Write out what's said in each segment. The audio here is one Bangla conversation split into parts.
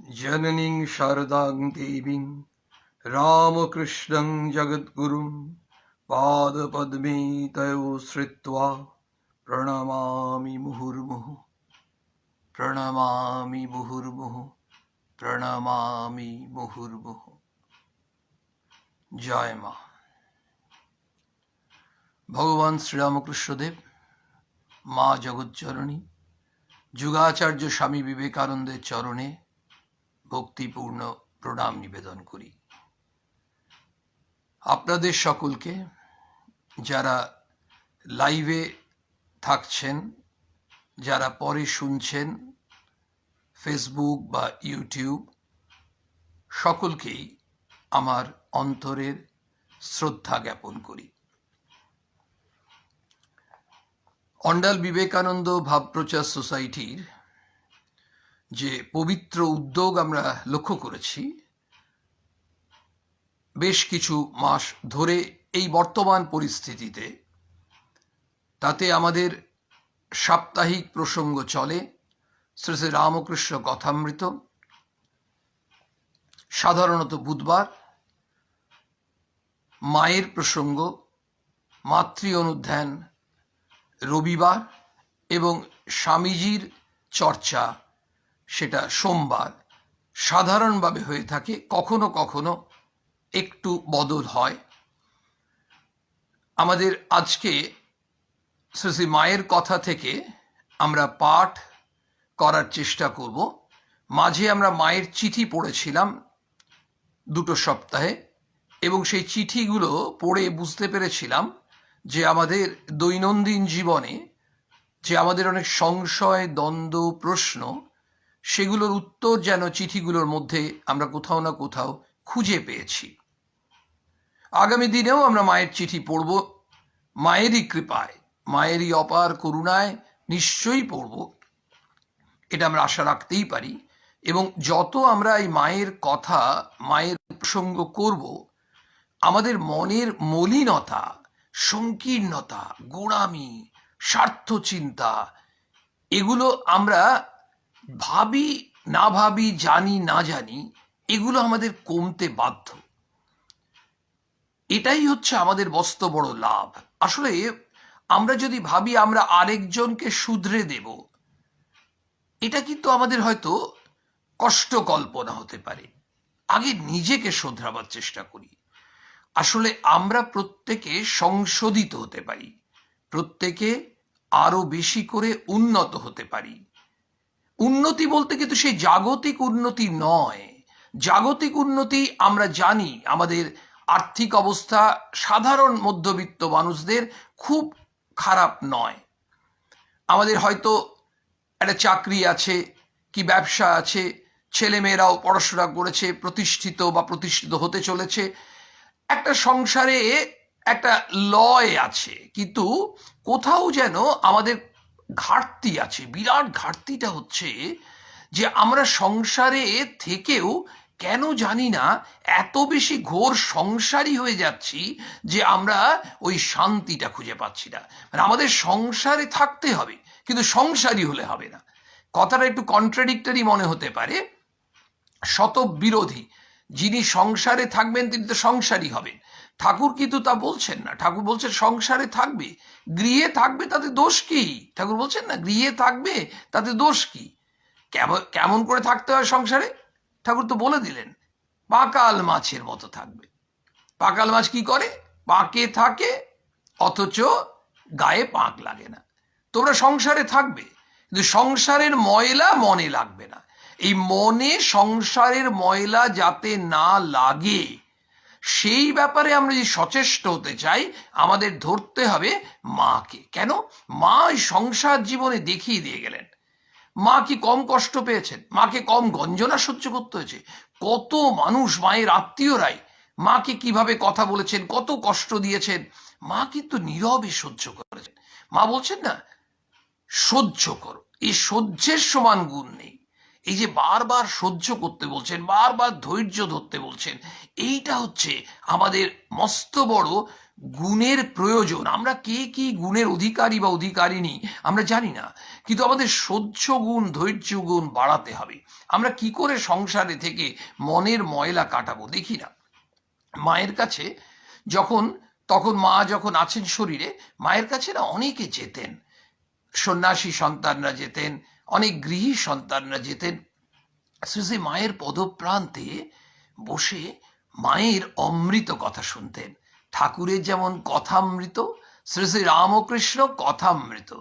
जननीं शारदां देवीं रामकृष्णं जगद्गुरुं पादपद्मे तयोः श्रित्वा प्रणमामि मुहुर्मुहुः प्रणमामि मुहुर्मुहुः प्रणमामि मुहुर्मुहुः। জয় মা। ভগবান শ্রীরামকৃষ্ণদেব, মা জগজ্জননী, যুগাচার্য স্বামী বিবেকানন্দের চরণে ভক্তিপূর্ণ প্রণাম নিবেদন করি। আপনাদের সকলকে, যারা লাইভে থাকছেন, যারা পরে শুনছেন ফেসবুক বা ইউটিউব, সকলকেই আমার অন্তরের শ্রদ্ধা জ্ঞাপন করি। অন্ডাল বিবেকানন্দ ভাবপ্রচার সোসাইটির যে পবিত্র উদ্যোগ আমরা লক্ষ্য করেছি, বেশ কিছু মাস ধরে এই বর্তমান পরিস্থিতিতে, তাতে আমাদের সাপ্তাহিক প্রসঙ্গ চলে শ্রী শ্রী রামকৃষ্ণ কথামৃত, সাধারণত বুধবার, মায়ের প্রসঙ্গ, মাতৃ অনুধ্যান রবিবার এবং স্বামীজির চর্চা সেটা সোমবার সাধারণভাবে হয়ে থাকে। কখনো কখনো একটু বদল হয়। আমাদের আজকে শ্রী শ্রী মায়ের কথা থেকে আমরা পাঠ করার চেষ্টা করব। মাঝে আমরা মায়ের চিঠি পড়েছিলাম 2 সপ্তাহে, এবং সেই চিঠিগুলো পড়ে বুঝতে পেরেছিলাম যে আমাদের দৈনন্দিন জীবনে যে আমাদের অনেক সংশয়, দ্বন্দ্ব, প্রশ্ন, সেগুলোর উত্তর যেন চিঠিগুলোর মধ্যে আমরা কোথাও না কোথাও খুঁজে পেয়েছি। আগামী দিনেও আমরা মায়ের চিঠি পড়ব, মায়েরই কৃপায়, মায়েরই অপার করুণায় নিশ্চয়ই পড়ব, এটা আমরা আশা রাখতেই পারি। এবং যত আমরা এই মায়ের কথা, মায়ের প্রসঙ্গ করব, আমাদের মনের মলিনতা, সংকীর্ণতা, গোঁড়ামি, স্বার্থ চিন্তা, এগুলো আমরা ভাবি না ভাবি, জানি না জানি, এগুলো আমাদের কমতে বাধ্য। এটাই হচ্ছে আমাদের মস্ত বড় লাভ। আসলে আমরা যদি ভাবি আমরা আরেকজনকে শুধরে দেব, এটা কিন্তু আমাদের হয়তো কষ্ট কল্পনা হতে পারে। আগে নিজেকে শোধরাবার চেষ্টা করি। আসলে আমরা প্রত্যেকে সংশোধিত হতে পারি, প্রত্যেকে আরো বেশি করে উন্নত হতে পারি। উন্নতি বলতে কিন্তু সেই জাগতিক উন্নতি নয়। জাগতিক উন্নতি আমরা জানি, আমাদের আর্থিক অবস্থা সাধারণ মধ্যবিত্ত মানুষদের খুব খারাপ নয়। আমাদের হয়তো একটা চাকরি আছে, কি ব্যবসা আছে, ছেলেমেয়েরাও পড়াশোনা করেছে, প্রতিষ্ঠিত বা প্রতিষ্ঠিত হতে চলেছে, একটা সংসারে একটা লয় আছে। কিন্তু কোথাও যেন আমাদের ঘাটতি আছে। বিরাট ঘাটতিটা হচ্ছে যে আমরা সংসারে থেকেও কেন জানি না এত বেশি ঘোর সংসারী হয়ে যাচ্ছি যে আমরা ওই শান্তিটা খুঁজে পাচ্ছি না। মানে আমাদের সংসারে থাকতে হবে, কিন্তু সংসারী হলে হবে না। কথাটা একটু কন্ট্রাডিক্টরি মনে হতে পারে, শত বিরোধী। যিনি সংসারে থাকবেন তিনি তো সংসারী হবেন। ঠাকুর কিন্তু তা বলছেন না। ঠাকুর বলছেন সংসারে থাকবে, গৃহে থাকবে, তাতে দোষ কি? ঠাকুর বলছেন না গৃহে থাকবে, তাতে দোষ কি? কেমন করে থাকতে হয় সংসারে? ঠাকুর তো বলে দিলেন, পাকাল মাছের মতো থাকবে। পাকাল মাছ কি করে? পাকে থাকে, অথচ গায়ে পাক লাগে না। তোমরা সংসারে থাকবে, কিন্তু সংসারের ময়লা মনে লাগবে না। এই মনে সংসারের ময়লা যাতে না লাগে, সেই ব্যাপারে আমরা যদি সচেষ্ট হতে চাই, আমাদের ধরতে হবে মাকে। কেন? মা ওই সংসার জীবনে দেখিয়ে দিয়ে গেলেন। মা কি কম কষ্ট পেয়েছেন? মাকে কম গঞ্জনা সহ্য করতে হয়েছে? কত মানুষ, মায়ের আত্মীয়রাই মাকে কিভাবে কথা বলেছেন, কত কষ্ট দিয়েছেন, মা কিন্তু নীরবে সহ্য করেছেন। মা বলছেন না সহ্য করো, এই সহ্যের সমান গুণ নেই। এই যে বারবার সহ্য করতে বলছেন, বারবার ধৈর্য ধরতে বলছেন, এইটা হচ্ছে আমাদের মস্ত বড় গুণের প্রয়োজন, আমরা কে কি গুণের অধিকারী বা অধিকারিণী আমরা জানি না, কিন্তু আমাদের সহ্য গুণ, ধৈর্য গুণ বাড়াতে হবে। আমরা কি করে সংসারে থেকে মনের ময়লা কাটাবো দেখি না। মায়ের কাছে তখন মা যখন আছেন শরীরে, মায়ের কাছে না অনেকে যেতেন, সন্ন্যাসী সন্তানরা যেতেন, অনেক গৃহী সন্তানরা যেতেন। শ্রী মায়ের পদপ্রান্তে বসে মায়ের অমৃত কথা শুনতেন। ঠাকুরের যেমন কথামৃত, শ্রী শ্রী রামকৃষ্ণ কথামৃত,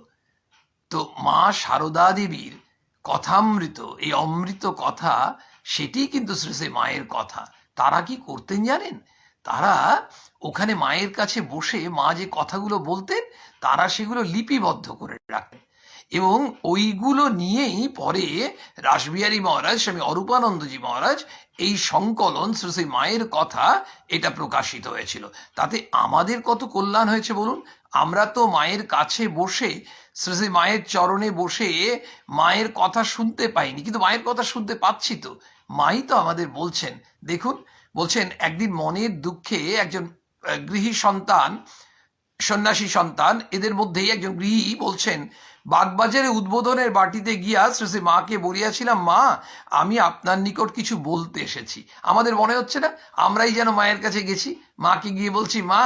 তো মা সারদা দেবীর কথামৃত, এই অমৃত কথা, সেটি কিন্তু শ্রী শ্রী মায়ের কথা। তারা কি করতেন জানেন? তারা ওখানে মায়ের কাছে বসে মা যে কথাগুলো বলতেন, তারা সেগুলো লিপিবদ্ধ করে রাখতেন, এবং ওইগুলো নিয়েই পরে রাসবিহারী মহারাজ, স্বামী অরূপানন্দজি মহারাজ, এই সংকলন শ্রী শ্রী মায়ের কথা, এটা প্রকাশিত হয়েছিল। তাতে আমাদের কত কল্যাণ হয়েছে বলুন। আমরা তো মায়ের কাছে বসে, শ্রী শ্রী মায়ের চরণে বসে মায়ের কথা শুনতে পাইনি, কিন্তু মায়ের কথা শুনতে পাচ্ছি তো। মাই তো আমাদের বলছেন, দেখুন, বলছেন একদিন মনের দুঃখে একজন গৃহী সন্তান, সন্ন্যাসী সন্তান, এদের মধ্যেই একজন গৃহী বলছেন, বাগবাজারে উদ্বোধনের বাটিতে গিয়া শ্রী শ্রী মাকে বলিয়াছিলাম, মা আমি আপনার নিকট কিছু বলতে এসেছি। আমাদের মনে হচ্ছে না আমরাই যেন মায়ের কাছে গেছি, মাকে গিয়ে বলছি, মা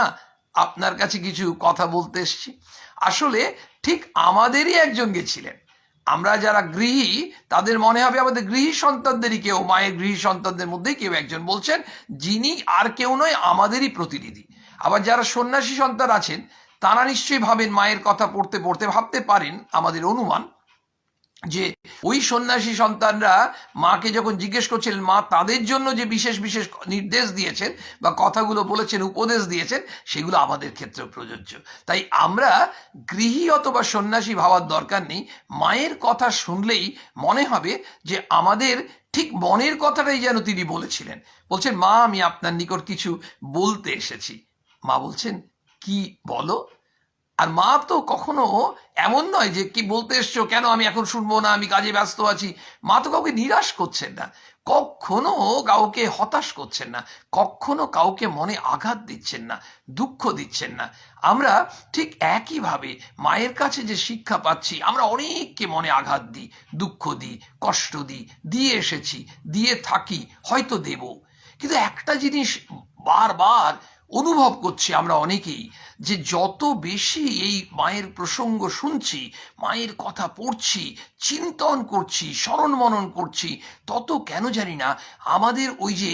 আপনার কাছে কিছু কথা বলতে এসেছি। আসলে ঠিক আমাদেরই একজন গেছিলেন। আমরা যারা গৃহী, তাদের মনে হবে আমাদের গৃহী সন্তানদেরই কেউ, মায়ের গৃহী সন্তানদের মধ্যেই কেউ একজন বলছেন, যিনি আর কেউ নয়, আমাদেরই প্রতিনিধি। আবার যারা সন্ন্যাসী সন্তান আছেন, তারা নিশ্চয়ই ভাবেন, মায়ের কথা পড়তে পড়তে ভাবতে পারেন, আমাদের অনুমান, যে ওই সন্ন্যাসী সন্তানরা মাকে যখন জিজ্ঞেস করছিলেন, মা তাদের জন্য যে বিশেষ বিশেষ নির্দেশ দিয়েছেন বা কথাগুলো বলেছেন, উপদেশ দিয়েছেন, সেগুলো আমাদের ক্ষেত্রেও প্রযোজ্য। তাই আমরা গৃহী অথবা সন্ন্যাসী ভাবার দরকার নেই। মায়ের কথা শুনলেই মনে হবে যে আমাদের ঠিক মনের কথাটাই যেন তিনি বলেছিলেন। বলছেন, মা আমি আপনার নিকট কিছু বলতে এসেছি। মা বলছেন, কি বলো? আর মা তো কখনো এমন নয় যে কি বলতে এসছো, কেন আমি এখন শুনবো না, আমি কাজে ব্যস্ত আছি। মা তো কাউকে নিরাশ করছেন না, কখনো কাউকে হতাশ করছেন না, কখনো কাউকে মনে আঘাত দিচ্ছেন না, দুঃখ দিচ্ছেন না। আমরা ঠিক একইভাবে মায়ের কাছে যে শিক্ষা পাচ্ছি, আমরা অনেককে মনে আঘাত দিই, দুঃখ দিই, কষ্ট দিই, দিয়ে এসেছি, দিয়ে থাকি, হয়তো দেব। কিন্তু একটা জিনিস বারবার অনুভব করছি আমরা অনেকেই, যে যত বেশি এই মায়ের প্রসঙ্গ শুনছি, মায়ের কথা পড়ছি, চিন্তন করছি, স্মরণ মনন করছি, তত কেন জানি না আমাদের ওই যে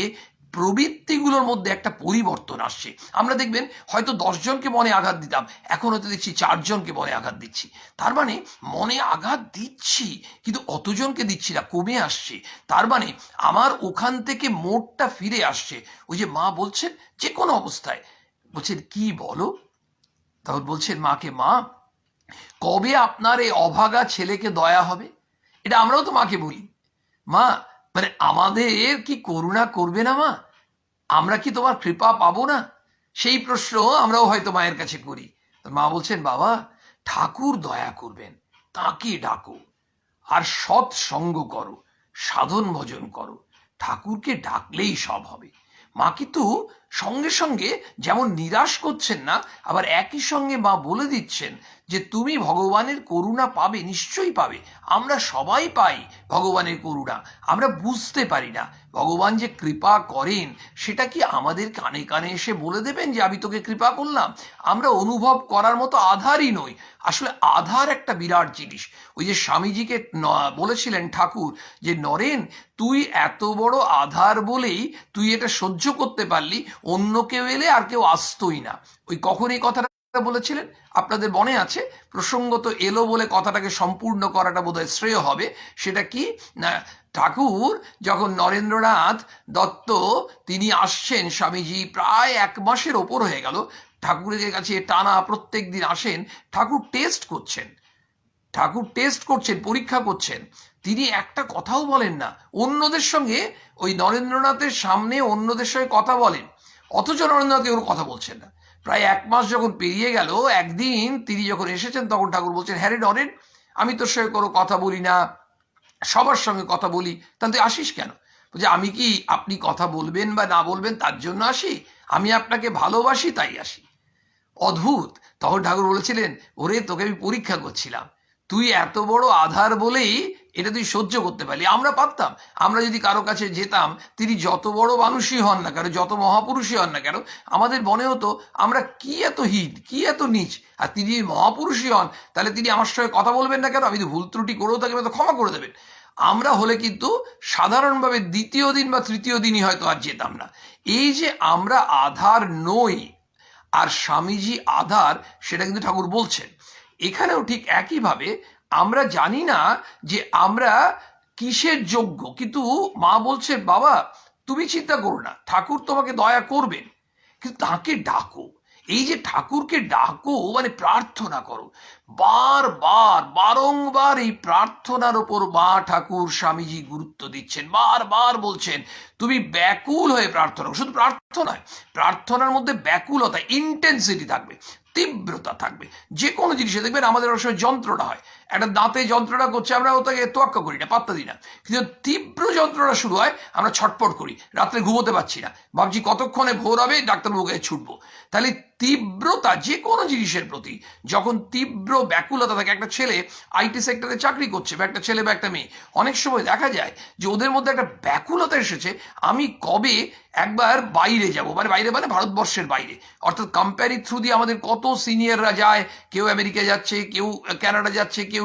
প্রবৃত্তিগুলোর মধ্যে একটা পরিবর্তন আসছে। আমরা দেখবেন হয়তো 10 জনকে মনে আঘাত দিতাম, এখন হয়তো দেখছি 4 জনকে মনে আঘাত দিচ্ছি। তার মানে মনে আঘাত দিচ্ছি, কিন্তু অতজনকে দিচ্ছি না, কমে আসছে। তার মানে আমার ওখান থেকে মোড়টা ফিরে আসছে। ওই যে মা বলছেন যে কোনো অবস্থায়, বলছেন কি বলো? তখন বলছেন মাকে, মা কবে আপনার এই অভাগা ছেলেকে দয়া হবে? এটা আমরাও তো মাকে বলি, মা মানে আমাদের কি করুণা করবে না মা? আমরা কি তোমার কৃপা পাবো না? সেই প্রশ্ন আমরাও হয়তো মায়ের কাছে করি। মা বলছেন, বাবা ঠাকুর দয়া করবেন, তাকে ডাকো, আর সৎ সঙ্গ করো, সাধন ভজন করো, ঠাকুরকে ডাকলেই সব হবে। মা কিন্তু সঙ্গে সঙ্গে যেমন নিরাশ করছেন না, আবার একই সঙ্গে মা বলে দিচ্ছেন যে তুমি ভগবানের করুণা পাবে, নিশ্চয়ই পাবে। আমরা সবাই পাই ভগবানের করুণা, আমরা বুঝতে পারি না। ভগবান যে কৃপা করেন, সেটা কি আমাদের কানে কানে এসে বলে দেবেন যে আমি তোকে কৃপা করলাম? আমরা অনুভব করার মতো আধারই নই। আসলে আধার একটা বিরাট জিনিস। ওই যে স্বামীজিকে বলেছিলেন ঠাকুর, যে নরেন তুই এত বড় আধার বলেই তুই এটা সহ্য করতে পারলি, অন্য কেউ এলে আর কেউ আসতোই না। ওই কখন এই কথাটা বলেছিলেন আপনাদের মনে আছে? প্রসঙ্গত এলো বলে কথাটাকে সম্পূর্ণ করাটা বোধহয় শ্রেয় হবে। সেটা কি না, ঠাকুর যখন নরেন্দ্রনাথ দত্ত তিনি আসছেন, স্বামীজি প্রায় 1 মাসের ওপর হয়ে গেল ঠাকুরের কাছে টানা প্রত্যেক দিন আসেন। ঠাকুর টেস্ট করছেন, পরীক্ষা করছেন। তিনি একটা কথাও বলেন না। অন্যদের সঙ্গে ওই নরেন্দ্রনাথের সামনে অন্যদের সঙ্গে কথা বলেন, অথচ নরেন্দ্রনাথ কেউ কথা বলছেন না। প্রায় 1 মাস যখন পেরিয়ে গেল, একদিন তিনি যখন এসেছেন, তখন ঠাকুর বলছেন, হ্যাঁ রে নরেন, আমি তোর সঙ্গে কোনো কথা বলি না, সবার সঙ্গে কথা বলি, তাহলে তুই আসিস কেন? বলছে, আমি কি আপনি কথা বলবেন বা না বলবেন তার জন্য আসি? আমি আপনাকে ভালোবাসি তাই আসি। অদ্ভুত। তখন ঠাকুর বলেছিলেন, ওরে তোকে আমি পরীক্ষা করছিলাম, তুই এত বড় আধার বলেই এটা তুই সহ্য করতে পারলি। আমরা পারতাম, আমরা যদি কারো কাছে যেতাম, তিনি যত বড় মানুষই হন না কেন, যত মহাপুরুষই হন না কেন, আমাদের মনে হতো আমরা কি এত হীন, কি এত নীচ। আর তিনি মহাপুরুষই হন, তাহলে তিনি আমার সঙ্গে কথা বলবেন না কেন? আমি তো ভুল ত্রুটি করেও থাকি, তো ক্ষমা করে দেবেন। আমরা হলে কিন্তু সাধারণভাবে দ্বিতীয় দিন বা তৃতীয় দিনই হয়তো আর যেতাম না। এই যে আমরা আধার নই আর স্বামীজি আধার, সেটা কিন্তু ঠাকুর বলছেন। এখানেও ঠিক একইভাবে আমরা জানি না যে আমরা কিসের যোগ্য, কিন্তু মা বলছে বাবা তুমি চিন্তা করো না, ঠাকুর তোমাকে দয়া করবেন, কিন্তু তাকে ডাকো। এই যে ঠাকুরকে ডাকো মানে প্রার্থনা করো, বারবার বারংবার এই প্রার্থনার ওপর মা ঠাকুর স্বামীজি গুরুত্ব দিচ্ছেন, বারবার বলছেন তুমি ব্যাকুল হয়ে প্রার্থনা করো। শুধু প্রার্থনায়, প্রার্থনার মধ্যে ব্যাকুলতা, ইন্টেন্সিটি থাকবে, তীব্রতা থাকবে। যে কোনো জিনিসে দেখবেন আমাদের অনেক সময় যন্ত্রণা হয়, একটা দাঁতে যন্ত্রণা করছে, আমরা ওটাকে তোয়াক্কা করি না, পাত্তা দিই না। কিন্তু তীব্র যন্ত্রণা শুরু হয়, আমরা ছটপট করি, রাত্রে ঘুমোতে পারছি না, ভাবছি কতক্ষণে ভোর হবে, ডাক্তারবাবুকে ছুটবো। তাহলে তীব্রতা যে কোনো জিনিসের প্রতি যখন তীব্র ব্যাকুলতা থাকে, একটা ছেলে আইটি সেক্টরে চাকরি করছে বা একটা ছেলে বা একটা মেয়ে, অনেক সময় দেখা যায় যে ওদের মধ্যে একটা ব্যাকুলতা এসেছে, আমি কবে একবার বাইরে যাব, মানে বাইরে মানে ভারতবর্ষের বাইরে, অর্থাৎ কোম্পানি থ্রু দিয়ে আমাদের কত সিনিয়ররা যায়, কেউ আমেরিকা যাচ্ছে, কেউ কানাডা যাচ্ছে, কেউ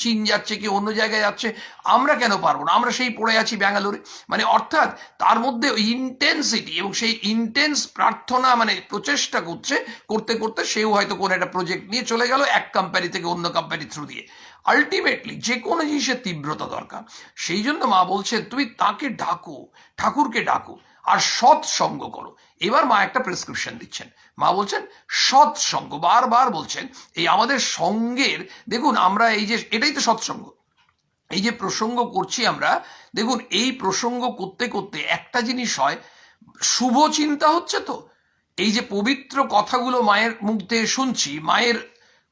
চীন যাচ্ছে, কেউ অন্য জায়গায় যাচ্ছে, আমরা কেন পারবো না? আমরা সেই পড়ে আছি ব্যাঙ্গালোরে। মানে অর্থাৎ তার মধ্যে ইন্টেন্সিটি এবং সেই ইন্টেন্স প্রার্থনা, মানে প্রচেষ্টা করতে করতে সেও হয়তো কোনো একটা প্রজেক্ট নিয়ে চলে গেল এক কোম্পানি থেকে অন্য কোম্পানি থ্রু দিয়ে। আলটিমেটলি যে কোনো জিনিসের তীব্রতা দরকার। সেই জন্য মা বলছেন তুমি তাকে ডাকো, ঠাকুরকে ডাকো, আর সৎসঙ্গ করো। এবার মা একটা প্রেসক্রিপশন দিচ্ছেন, মা বলছেন সৎসঙ্গ, বারবার বলছেন। এই আমাদের সঙ্গের, দেখুন আমরা এই যে এটাই তো সৎসঙ্গ, এই যে প্রসঙ্গ করছি আমরা, দেখুন এই প্রসঙ্গ করতে করতে একটা জিনিস হয়, শুভ চিন্তা হচ্ছে। তো এই যে পবিত্র কথাগুলো মায়ের মুখ থেকে শুনছি, মায়ের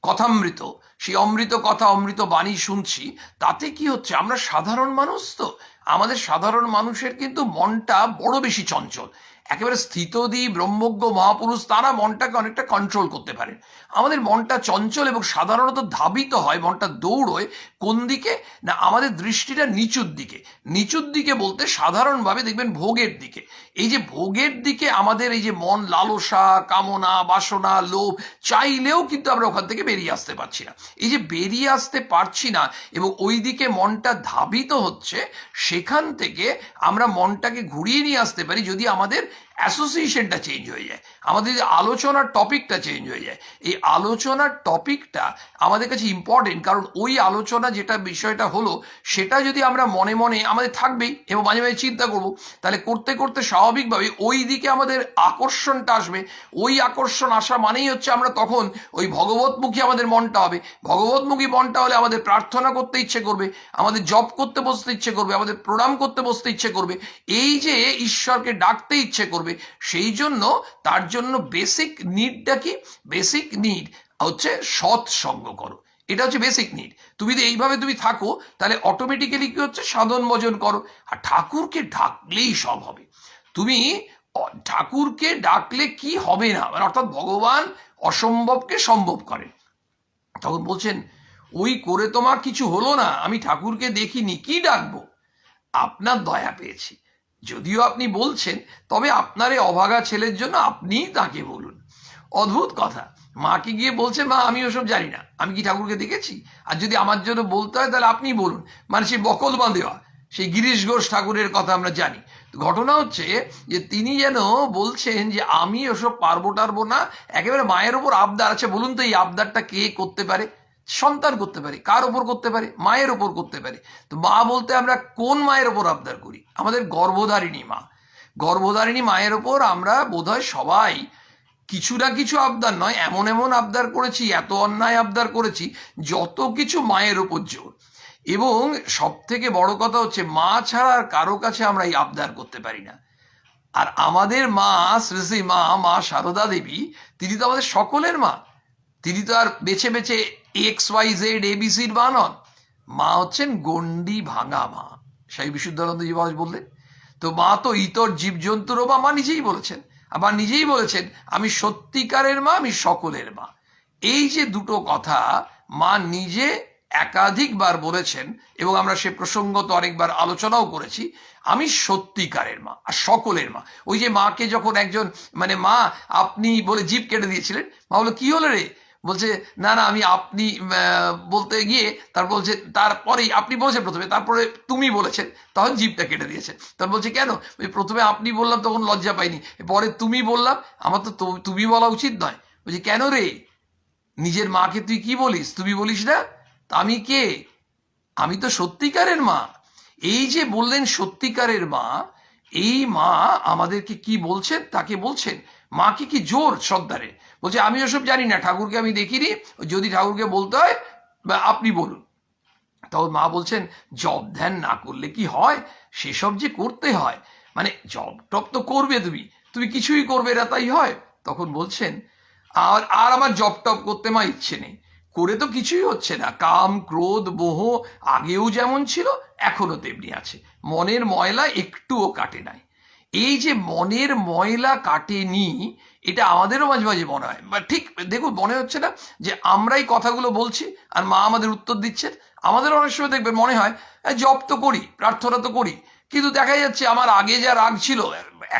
কথামৃত, সেই অমৃত কথা অমৃত বাণী শুনছি, তাতে কি হচ্ছে, আমরা সাধারণ মানুষ, তো আমাদের সাধারণ মানুষের কিন্তু মনটা বড় বেশি চঞ্চল। একেবারে স্থিতদি ব্রহ্মজ্ঞ মহাপুরুষ তারা মনটাকে অনেকটা কন্ট্রোল করতে পারে। আমাদের মনটা চঞ্চল এবং সাধারণত ধাবিত হয়, মনটা দৌড়োয় কোন দিকে না, আমাদের দৃষ্টিটা নিচুর দিকে। নিচুর দিকে বলতে সাধারণভাবে দেখবেন ভোগের দিকে। এই যে ভোগের দিকে আমাদের এই যে মন, লালসা, কামনা, বাসনা, লোভ, চাইলেও কিন্তু আমরা ওখান থেকে বেরিয়ে আসতে পারছি না। এই যে বেরিয়ে আসতে পারছি না এবং ওই দিকে মনটা ধাবিত হচ্ছে, সেখান থেকে আমরা মনটাকে ঘুরিয়ে নিয়ে আসতে পারি যদি আমাদের অ্যাসোসিয়েশনটা চেঞ্জ হয়ে যায়, আমাদের যে আলোচনার টপিকটা চেঞ্জ হয়ে যায়। এই আলোচনার টপিকটা আমাদের কাছে ইম্পর্টেন্ট, কারণ ওই আলোচনা যেটা বিষয়টা হলো সেটা যদি আমরা মনে মনে আমাদের থাকবেই এবং মাঝে মাঝে চিন্তা করব, তাহলে করতে করতে স্বাভাবিকভাবে ওই দিকে আমাদের আকর্ষণটা আসবে। ওই আকর্ষণ আসা মানেই হচ্ছে আমরা তখন ওই ভগবতমুখী আমাদের মনটা হবে। ভগবতমুখী মনটা হলে আমাদের প্রার্থনা করতে ইচ্ছে করবে, আমাদের জপ করতে বসতে ইচ্ছে করবে, আমাদের প্রণাম করতে বসতে ইচ্ছে করবে, এই যে ঈশ্বরকে ডাকতে ইচ্ছে করবে। সেই জন্য তার জন্য বেসিক নিডটা কি? বেসিক নিড হচ্ছে সৎসঙ্গ করো, এটা হচ্ছে বেসিক নিড। তুমি যদি এইভাবে তুমি থাকো, তাহলে অটোমেটিক্যালি কি হচ্ছে, সাধন ভজন করো, আর ঠাকুরকে ডাকলেই সব হবে। তুমি ঠাকুরকে ডাকলে কি হবে না, মানে অর্থাৎ ভগবান অসম্ভবকে সম্ভব করেন। তখন বলছেন ওই করে তোমার কিছু হলো না, আমি ঠাকুরকে দেখিনি, কি ডাকবো? আপনার দয়া পেয়েছি, যদিও আপনি বলছেন, তবে আপনার এই অভাগা ছেলের জন্য আপনিই তাকে বলুন। অদ্ভুত কথা, মাকে গিয়ে বলছে মা আমি ওসব জানি না, আমি কি ঠাকুরকে দেখেছি? আর যদি আমার জন্য বলতে হয় তাহলে আপনি বলুন। মানে সেই বকল বাঁধেওয়া সেই গিরিশ ঘোষ ঠাকুরের কথা আমরা জানি। ঘটনা হচ্ছে যে তিনি যেন বলছেন যে আমি ওসব পারবো টারবো না, একেবারে মায়ের ওপর আবদার আছে। বলুন তো এই আবদারটা কে করতে পারে? সন্তান করতে পারে। কার ওপর করতে পারে? মায়ের ওপর করতে পারে। তো মা বলতে আমরা কোন মায়ের ওপর আবদার করি? আমাদের গর্ভধারিণী মা, গর্ভধারিণী মায়ের ওপর আমরা বোধহয় সবাই কিছু না কিছু আবদার নয়, এমন এমন আবদার করেছি, এত অন্যায় আবদার করেছি, যত কিছু মায়ের ওপর জোর। এবং সব থেকে বড় কথা হচ্ছে মা ছাড়া আর কারো কাছে আমরা এই আবদার করতে পারি না। আর আমাদের মা, শ্রী শ্রী মা, মা সারদা দেবী, তিনি তো আমাদের সকলের মা। তিনি তো আর বেছে বেছে XYZ ABCর মা নন। মা হচ্ছেন গণ্ডি ভাঙা মা, সেই বিশুদ্ধানন্দজি মহারাজ বললেন। তো মা তো ইতর জীবজন্তুরও মা নিজেই বলেছেন। আবার নিজেই বলেছেন আমি সত্যিকারের মা, আমি সকলের মা। এই যে দুটো কথা মা নিজে একাধিকবার বলেছেন এবং আমরা সে প্রসঙ্গ তো অনেকবার আলোচনাও করেছি। আমি সত্যিকারের মা আর সকলের মা। ওই যে মাকে যখন একজন মানে মা আপনি বলে জিভ কেটে দিয়েছিলেন, মা বলে কি হলো রে, বলছে না না আমি আপনি বলতে গিয়ে তার বলছে তারপরেই আপনি বলেছেন প্রথমে, তারপরে তুমি বলেছেন, তখন জিভটা কেটে দিয়েছে। তার বলছে কেন, প্রথমে আপনি বললাম তখন লজ্জা পাইনি, পরে তুমি বললাম, আমার তো তুমি বলা উচিত নয়। বলছি কেন রে, নিজের মাকে তুই কি বলিস, তুমি বলিস না? তা আমি কে, আমি তো সত্যিকারের মা। এই যে বললেন সত্যিকারের মা, এই মা আমাদেরকে কি বলছেন, তাকে বলছেন মাকে কি জোর শ্রদ্ধারে বলছে আমি ওসব জানি না, ঠাকুরকে আমি দেখিনি, যদি ঠাকুরকে বলতে হয় বা আপনি বলুন। তখন মা বলছেন জব ধ্যান না করলে কি হয়, সেসব যে করতে হয়, মানে জব টপ তো করবে, তুমি তুমি কিছুই করবে না তাই হয়? তখন বলছেন আর আর আমার জব টপ করতে মা ইচ্ছে নেই, করে তো কিছুই হচ্ছে না, কাম ক্রোধ মোহ আগেও যেমন ছিল এখনো তেমনি আছে, মনের ময়লা একটুও কাটে নাই। এই যে মনের ময়লা কাটেনি, এটা আমাদেরও মাঝে মাঝে মনে হয়, বা ঠিক দেখুন মনে হচ্ছে না যে আমরাই কথাগুলো বলছি আর মা আমাদের উত্তর দিচ্ছেন। আমাদের অনেক সময় দেখবেন মনে হয় জব তো করি, প্রার্থনা তো করি, কিন্তু দেখা যাচ্ছে আমার আগে যা রাগ ছিল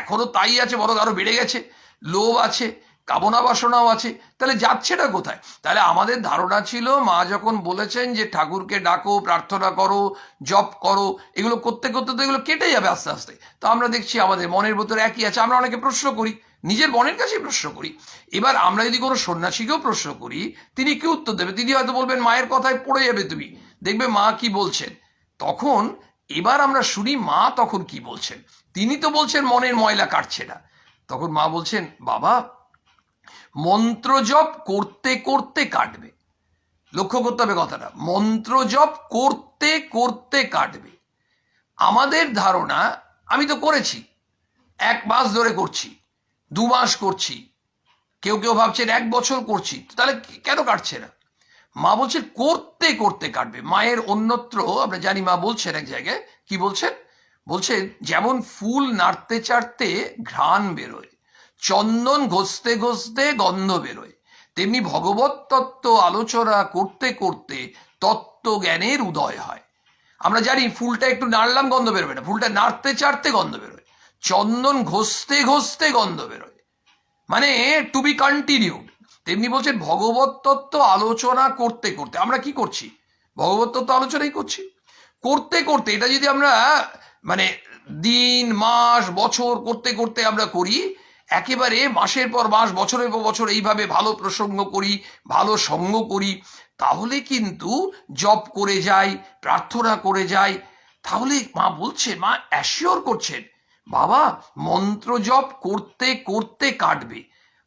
এখনো তাই আছে, বরং আরো বেড়ে গেছে, লোভ আছে, কামনা বাসনাও আছে, তাহলে যাচ্ছেটা কোথায়? তাহলে আমাদের ধারণা ছিল মা যখন বলেছেন যে ঠাকুরকে ডাকো, প্রার্থনা করো, জপ করো, এগুলো করতে করতে তো এগুলো কেটে যাবে আস্তে আস্তে। তো আমরা দেখছি আমাদের মনের ভেতরে একই আছে, আমরা অনেকে প্রশ্ন করি, নিজের মনের কাছেই প্রশ্ন করি। এবার আমরা যদি কোনো সন্ন্যাসীকেও প্রশ্ন করি, তিনি কি উত্তর দেবে? তিনি হয়তো বলবেন মায়ের কথায় পড়ে যাবে তুমি, দেখবে মা কি বলছেন। তখন এবার আমরা শুনি মা তখন কি বলছেন। তিনি তো বলছেন মনের ময়লা কাটছে না। তখন মা বলছেন বাবা মন্ত্র জপ করতে করতে কাটবে। লক্ষ্য করতে হবে কথাটা, মন্ত্র জপ করতে করতে কাটবে। আমাদের ধারণা আমি তো করেছি, 1 মাস ধরে করছি, 2 মাস করছি, কেউ কেউ ভাবছেন 1 বছর করছি, তাহলে কেন কাটছে না? মা বলছেন করতে করতে কাটবে। মায়ের অন্যত্র আমরা জানি মা বলছেন এক জায়গায় কি বলছেন, বলছেন যেমন ফুল নাড়তে চাড়তে ঘ্রাণ বেরোয়, চন্দন ঘষতে ঘষতে গন্ধ বেরোয়, তেমনি ভগবত তত্ত্ব আলোচনা করতে করতে তত্ত্ব জ্ঞানের উদয় হয়। আমরা জানি ফুলটা একটু নাড়লাম গন্ধ বেরোবে না, ফুলটা নাড়তে চাড়তে গন্ধ বেরোয়, চন্দন ঘষতে ঘষতে গন্ধ বেরোয়, মানে টু বি কন্টিনিউড। তেমনি বলছেন ভগবত তত্ত্ব আলোচনা করতে করতে, আমরা কি করছি, ভগবত তত্ত্ব আলোচনাই করছি। করতে করতে এটা যদি আমরা মানে দিন মাস বছর করতে করতে আমরা করি, একেবারে মাসের পর মাস বছরের পর বছর এইভাবে ভালো প্রসঙ্গ করি, ভালো সঙ্গ করি, তাহলে কিন্তু জপ করে যাই, প্রার্থনা করে যাই, তাহলে মা বলছেন, মা অ্যাসিওর করছেন বাবা মন্ত্র জপ করতে করতে কাটবে।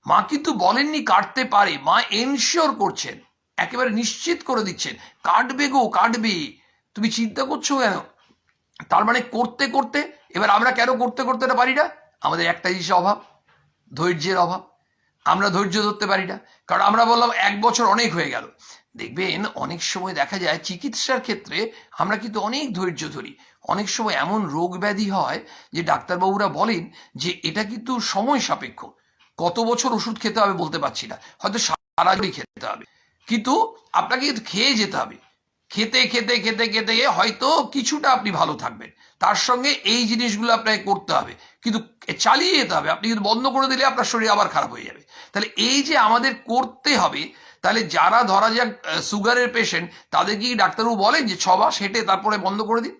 মা কিন্তু বলেননি কাটতে পারে, মা এনশিওর করছেন, একেবারে নিশ্চিত করে দিচ্ছেন কাটবে গো কাটবে, তুমি চিন্তা করছো কেন? তার মানে করতে করতে, এবার আমরা কেন করতে করতে না পারি না? আমাদের একটা জিনিসের অভাব, ধৈর্যের অভাব। আমরা ধৈর্য ধরতে পারি না, কারণ আমরা বললাম 1 বছর অনেক হয়ে গেল। দেখবেন অনেক সময় দেখা যায় চিকিৎসার ক্ষেত্রে আমরা কিন্তু অনেক ধৈর্য ধরি, অনেক সময় এমন রোগ ব্যাধি হয় যে ডাক্তারবাবুরা বলেন যে এটা কিন্তু সময় সাপেক্ষ, কত বছর ওষুধ খেতে হবে বলতে পারছি না, হয়তো সারা জীবনই খেতে হবে, কিন্তু আপনাকে খেয়ে যেতে হবে, খেতে খেতে খেতে খেতে হয়তো কিছুটা আপনি ভালো থাকবেন, তার সঙ্গে এই জিনিসগুলো আপনাকে করতে হবে, কিন্তু চালিয়ে যেতে হবে। আপনি কিন্তু বন্ধ করে দিলে আপনার শরীর আবার খারাপ হয়ে যাবে। তাহলে এই যে আমাদের করতে হবে, তাহলে যারা ধরা যাক সুগারের পেশেন্ট, তাদের কি ডাক্তারবাবু বলেন যে 6 মাস হেঁটে তারপরে বন্ধ করে দিন?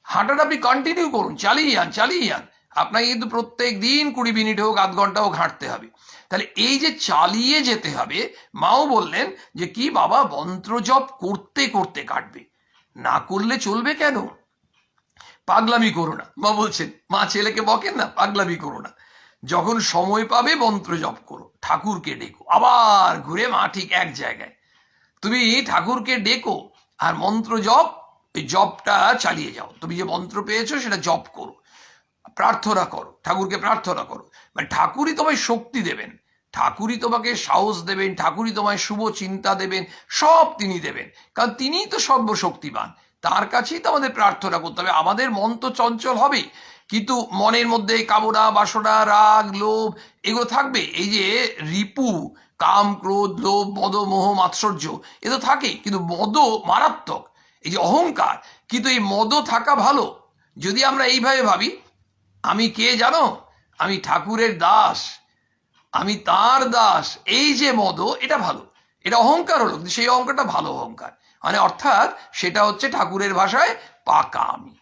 হাঁটাটা আপনি কন্টিনিউ করুন, চালিয়ে যান চালিয়ে যান, আপনাকে কিন্তু প্রত্যেক দিন 20 মিনিট হোক, আধ ঘন্টা হোক হাঁটতে হবে। তাহলে এই যে চালিয়ে যেতে হবে, মাও বললেন যে কি বাবা মন্ত্র জপ করতে করতে কাটবে, না করলে চলবে কেন? পাগলামি করো না, মা বলছেন, মা ছেলেকে বকেন না, পাগলামি করো না, যখন সময় পাবে মন্ত্র জপ করো, ঠাকুরকে ডেকো, আবার ঘুরে মা ঠিক এক জায়গায়, তুমি ঠাকুরকে ডেকো আর মন্ত্র জপ, ওই জপটা চালিয়ে যাও, তুমি যে মন্ত্র পেয়েছো সেটা জপ করো, প্রার্থনা করো, ঠাকুরকে প্রার্থনা করো, মানে ঠাকুরই তোমায় শক্তি দেবেন, ঠাকুরই তোমাকে সাহস দেবেন, ঠাকুরই তোমায় শুভ চিন্তা দেবেন, সব তিনি দেবেন, কারণ তিনিই তো সর্বশক্তিমান, তার কাছেই তো আমাদের প্রার্থনা করতে হবে। আমাদের মন তো চঞ্চল হবেই, কিন্তু মনের মধ্যে কামনা, বাসনা, রাগ, লোভ এগুলো থাকবে। এই যে রিপু, কাম, ক্রোধ, লোভ, মদ, মোহ, মাৎসর্য এ তো থাকেই, কিন্তু মদ মারাত্মক। এই যে অহংকার, কিন্তু এই মদ থাকা ভালো যদি আমরা এইভাবে ভাবি, আমি কে জানো, আমি ঠাকুরের দাস, আমি তার দাস, এই যে মদ, এটা ভালো, এটা অহংকার হলো, কিন্তু সেই অহংকারটা ভালো অহংকার, মানে অর্থাৎ সেটা হচ্ছে ঠাকুরের ভাষায় পাকা আমি,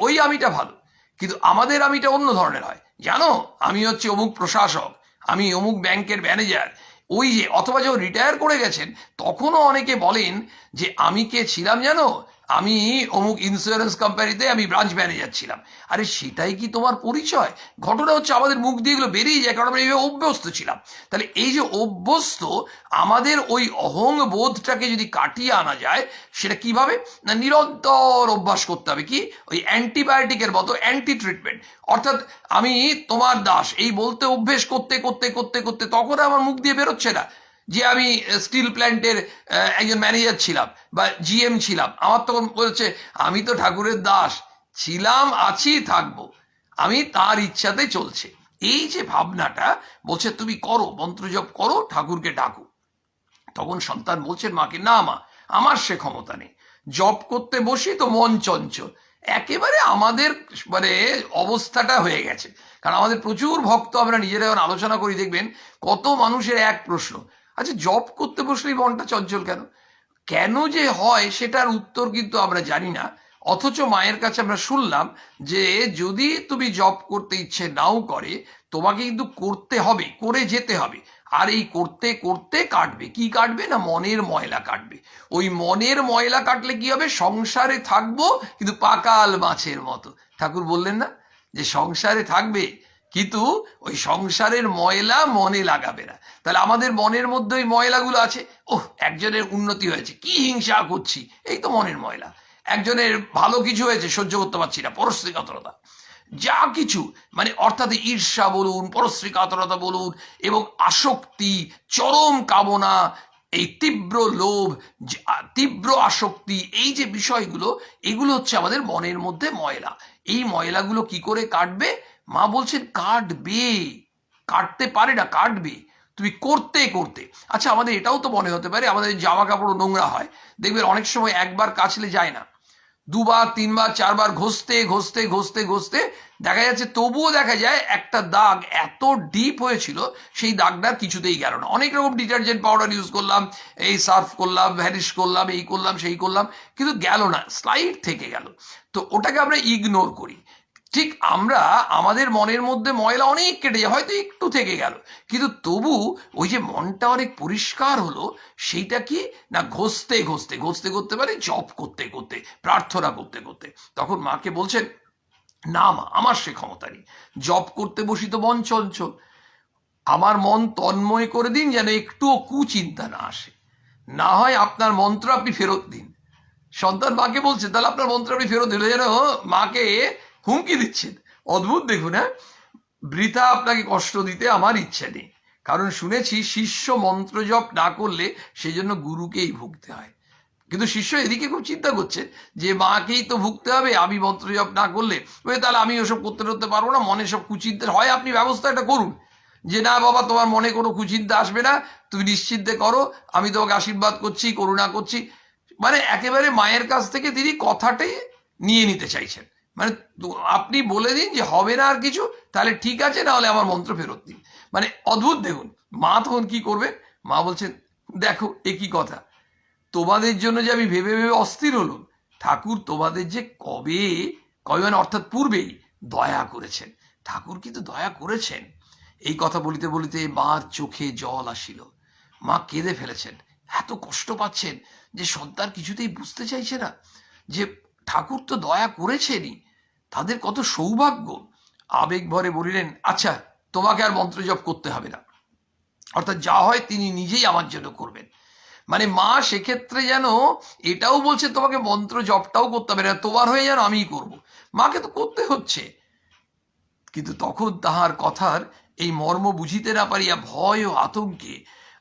ওই আমিটা ভালো। কিন্তু আমাদের আমিটা অন্য ধরনের হয়, জানো আমি হচ্ছে অমুক প্রশাসক, আমি অমুক ব্যাংকের ম্যানেজার। ওই যে অথবা যখন রিটায়ার করে গেছেন তখনও অনেকে বলেন যে আমি কে ছিলাম জানো, আমি অমুক ইন্স্যুরেন্স কোম্পানিতে আমি ব্রাঞ্চ ম্যানেজার ছিলাম। আরে সেটাই কি তোমার পরিচয়? ঘটনা হচ্ছে আমাদের মুখ দিয়ে এগুলো বেরিয়ে যায়, কারণ আমরা এইভাবে অভ্যস্ত ছিলাম। তাহলে এই যে অভ্যস্ত, আমাদের ওই অহং বোধটাকে যদি কাটিয়ে আনা যায়, সেটা কিভাবে না, নিরন্তর অভ্যাস করতে হবে। কি, ওই অ্যান্টিবায়োটিকের মতো অ্যান্টি ট্রিটমেন্ট। অর্থাৎ আমি তোমার দাস এই বলতে অভ্যেস করতে করতে করতে করতে তখন আমার মুখ দিয়ে বেরোচ্ছে না যে আমি স্টিল প্ল্যান্টের একজন ম্যানেজার ছিলাম বা জিএম ছিলাম। আমার তখন বলছে আমি তো ঠাকুরের দাস ছিলাম, আছি, থাকবো, আমি তার ইচ্ছাতে চলছে। এই যে ভাবনাটা বলছে তুমি করো, মন্ত্র জপ করো, ঠাকুরকে ডাকো। তখন সন্তান বলছেন মাকে, না মা, আমার সে ক্ষমতা নেই, জপ করতে বসি তো মন চঞ্চল। একেবারে আমাদের মানে অবস্থাটা হয়ে গেছে। কারণ আমাদের প্রচুর ভক্ত, আমরা নিজেরা যখন আলোচনা করি দেখবেন কত মানুষের এক প্রশ্ন, আচ্ছা জপ করতে বসলেই মনটা চঞ্চল কেন? কেন যে হয় সেটার উত্তর কিন্তু আমরা জানি না। অথচ মায়ের কাছে আমরা শুনলাম যে যদি তুমি জব করতে ইচ্ছে নাও করে, তোমাকে কিন্তু করতে হবে, করে যেতে হবে। আর এই করতে করতে কাটবে, কি কাটবে না, মনের ময়লা কাটবে। ওই মনের ময়লা কাটলে কি হবে, সংসারে থাকবো কিন্তু পাকাল মাছের মতো। ঠাকুর বললেন না যে সংসারে থাকবে কিন্তু ওই সংসারের ময়লা মনে লাগাবে না। তাহলে আমাদের মনের মধ্যে ওই ময়লাগুলো আছে। ওহ, একজনের উন্নতি হয়েছে, কি হিংসা করছি, এই তো মনের ময়লা। একজনের ভালো কিছু হয়েছে, সহ্য করতে পারছি না, পরশ্রী কাতরতা, যা কিছু মানে অর্থাৎ ঈর্ষা বলুন, পরশ্রী কাতরতা বলুন, এবং আসক্তি, চরম কামনা, এই তীব্র লোভ, তীব্র আসক্তি, এই যে বিষয়গুলো, এগুলো হচ্ছে আমাদের মনের মধ্যে ময়লা। এই ময়লাগুলো কি করে কাটবে? মা বলছেন কাটবে, কাটতে পারে না, কাটবে তুমি করতে করতে। আচ্ছা আমাদের এটাও তো মনে হতে পারে আমাদের জামা কাপড় নোংরা হয়, দেখবেন অনেক সময় একবার কাচলে যায় না, দুবার, তিনবার, চারবার ঘষতে ঘষতে ঘষতে ঘষতে দেখা যাচ্ছে তবুও দেখা যায় একটা দাগ এত ডিপ হয়েছিল, সেই দাগটা কিছুতেই গেল না। অনেক রকম ডিটারজেন্ট পাউডার ইউজ করলাম, এই সার্ফ করলাম, ভ্যানিশ করলাম, এই করলাম, সেই করলাম, কিন্তু গেল না, স্লাইড থেকে গেল। তো ওটাকে আমরা ইগনোর করি। ঠিক আমরা আমাদের মনের মধ্যে ময়লা অনেক কেটে যায়, হয়তো একটু থেকে গেল, কিন্তু তবু ওই যে মনটা অনেক পরিষ্কার হলো, সেইটা কি না, ঘষতে ঘষতে ঘষতে করতে পারে, জপ করতে করতে, প্রার্থনা করতে করতে। তখন মাকে বলছেন, না মা, আমার সে ক্ষমতা নেই, জপ করতে বসি তো মন চঞ্চল, আমার মন তন্ময় করে দিন যেন একটুও কুচিন্তা না আসে, না হয় আপনার মন্ত্র আপনি ফেরত দিন। সন্তান মাকে বলছে, তাহলে আপনার মন্ত্র আপনি ফেরত দিলে, যেন মাকে হুমকি দিচ্ছেন। অদ্ভুত দেখুন, হ্যাঁ, বৃথা আপনাকে কষ্ট দিতে আমার ইচ্ছে নেই, কারণ শুনেছি শিষ্য মন্ত্র জপ না করলে সেই জন্য গুরুকেই ভুগতে হয়। কিন্তু শিষ্য এদিকে খুব চিন্তা করছে যে মাকেই তো ভুগতে হবে, আমি মন্ত্র জপ না করলে তাহলে আমি ওসব করতে পারবো না, মনে সব কুচিন্তা হয়। আপনি ব্যবস্থা এটা করুন যে না বাবা, তোমার মনে কোনো কুচিন্তা আসবে না, তুমি নিশ্চিন্তে করো, আমি তোমাকে আশীর্বাদ করছি, করুণা করছি। মানে একেবারে মায়ের কাছ থেকে তিনি কথাটাই নিয়ে নিতে চাইছেন, মানে আপনি বলে দিন যে হবে না আর কিছু, তাহলে ঠিক আছে, না হলে আমার মন্ত্র ফেরত দিন। মানে অদ্ভুত দেখুন, মা তখন কি করবে, মা বলছেন, দেখো একই কথা, তোমাদের জন্য যে আমি ভেবে ভেবে অস্থির হলাম, ঠাকুর তোমাদের যে কবে কবে মানে অর্থাৎ পূর্বেই দয়া করেছেন, ঠাকুর কিন্তু দয়া করেছেন। এই কথা বলিতে বলিতে মার চোখে জল আসিল, মা কেঁদে ফেলেছেন, এত কষ্ট পাচ্ছেন যে সন্তান কিছুতেই বুঝতে চাইছে না যে ঠাকুর তো দয়া করেছেনই, তাদের কত সৌভাগ্য। আবেগ ভরে বলিলেন, আচ্ছা তোমাকে আর মন্ত্র জপ করতে হবে না, অর্থাৎ যা হয় তিনি নিজেই আমার জন্য করবেন। মানে মা সেক্ষেত্রে যেন এটাও বলছে, তোমাকে মন্ত্র জপটাও করতে হবে না, তোমার হয়ে যেন আমিই করব। মাকে তো করতে হচ্ছে, কিন্তু তখন তাহার কথার এই মর্ম বুঝিতে না পারিয়া ভয় ও আতঙ্কে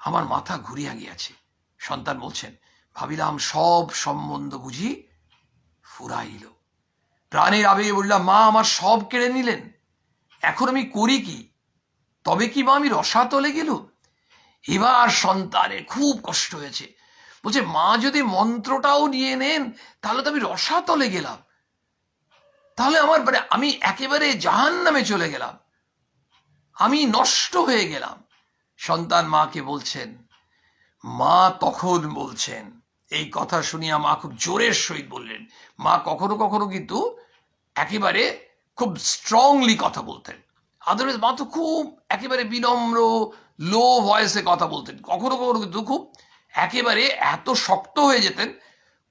আমার মাথা ঘুরিয়া গিয়াছে। সন্তান বলছেন, ভাবিলাম সব সম্বন্ধ বুঝি ফুরাইল। প্রাণের আবেগে বললাম, মা আমার সব কেড়ে নিলেন, এখন আমি করি কি? তবে কি মা আমি রসাতলে গেল? এবার সন্তানের খুব কষ্ট হয়েছে, বলছে মা যদি মন্ত্রটাও নিয়ে নেন তাহলে তো আমি রসাতলে গেলাম, তাহলে আমার মানে আমি একেবারে জাহান্নামে চলে গেলাম, আমি নষ্ট হয়ে গেলাম। সন্তান মাকে বলছেন, মা তখন বলছেন, এই কথা শুনিয়া মা খুব জোরের সহিত বললেন। মা কখনো কখনো কিন্তু একেবারে খুব স্ট্রংলি কথা বলতেন, আদারওয়াইজ মা তো খুব একেবারে বিনম্র লো ভয়েসে কথা বলতেন, কখনো কখনো কিন্তু খুব একেবারে এত শক্ত হয়ে যেতেন।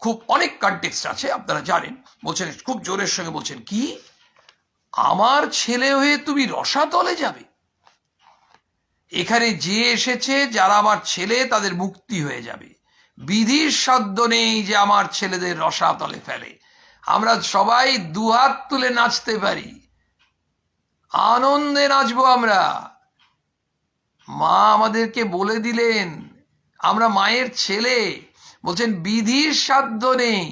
খুব অনেক কনটেক্সট আছে, আপনারা জানেন। বলছেন, খুব জোরের সঙ্গে বলছেন, কি আমার ছেলে হয়ে তুমি রসাতলে যাবে? এখানে যে এসেছে যারা আমার ছেলে তাদের মুক্তি হয়ে যাবে, বিধির সাধ্য নেই যে আমার ছেলেদের রসাতলে ফেলে। আমরা সবাই দুহাত তুলে নাচতে পারি, আনন্দে নাচবো আমরা। মা আমাদেরকে বলে দিলেন আমরা মায়ের ছেলে, বলছেন বিধির সাধ্য নেই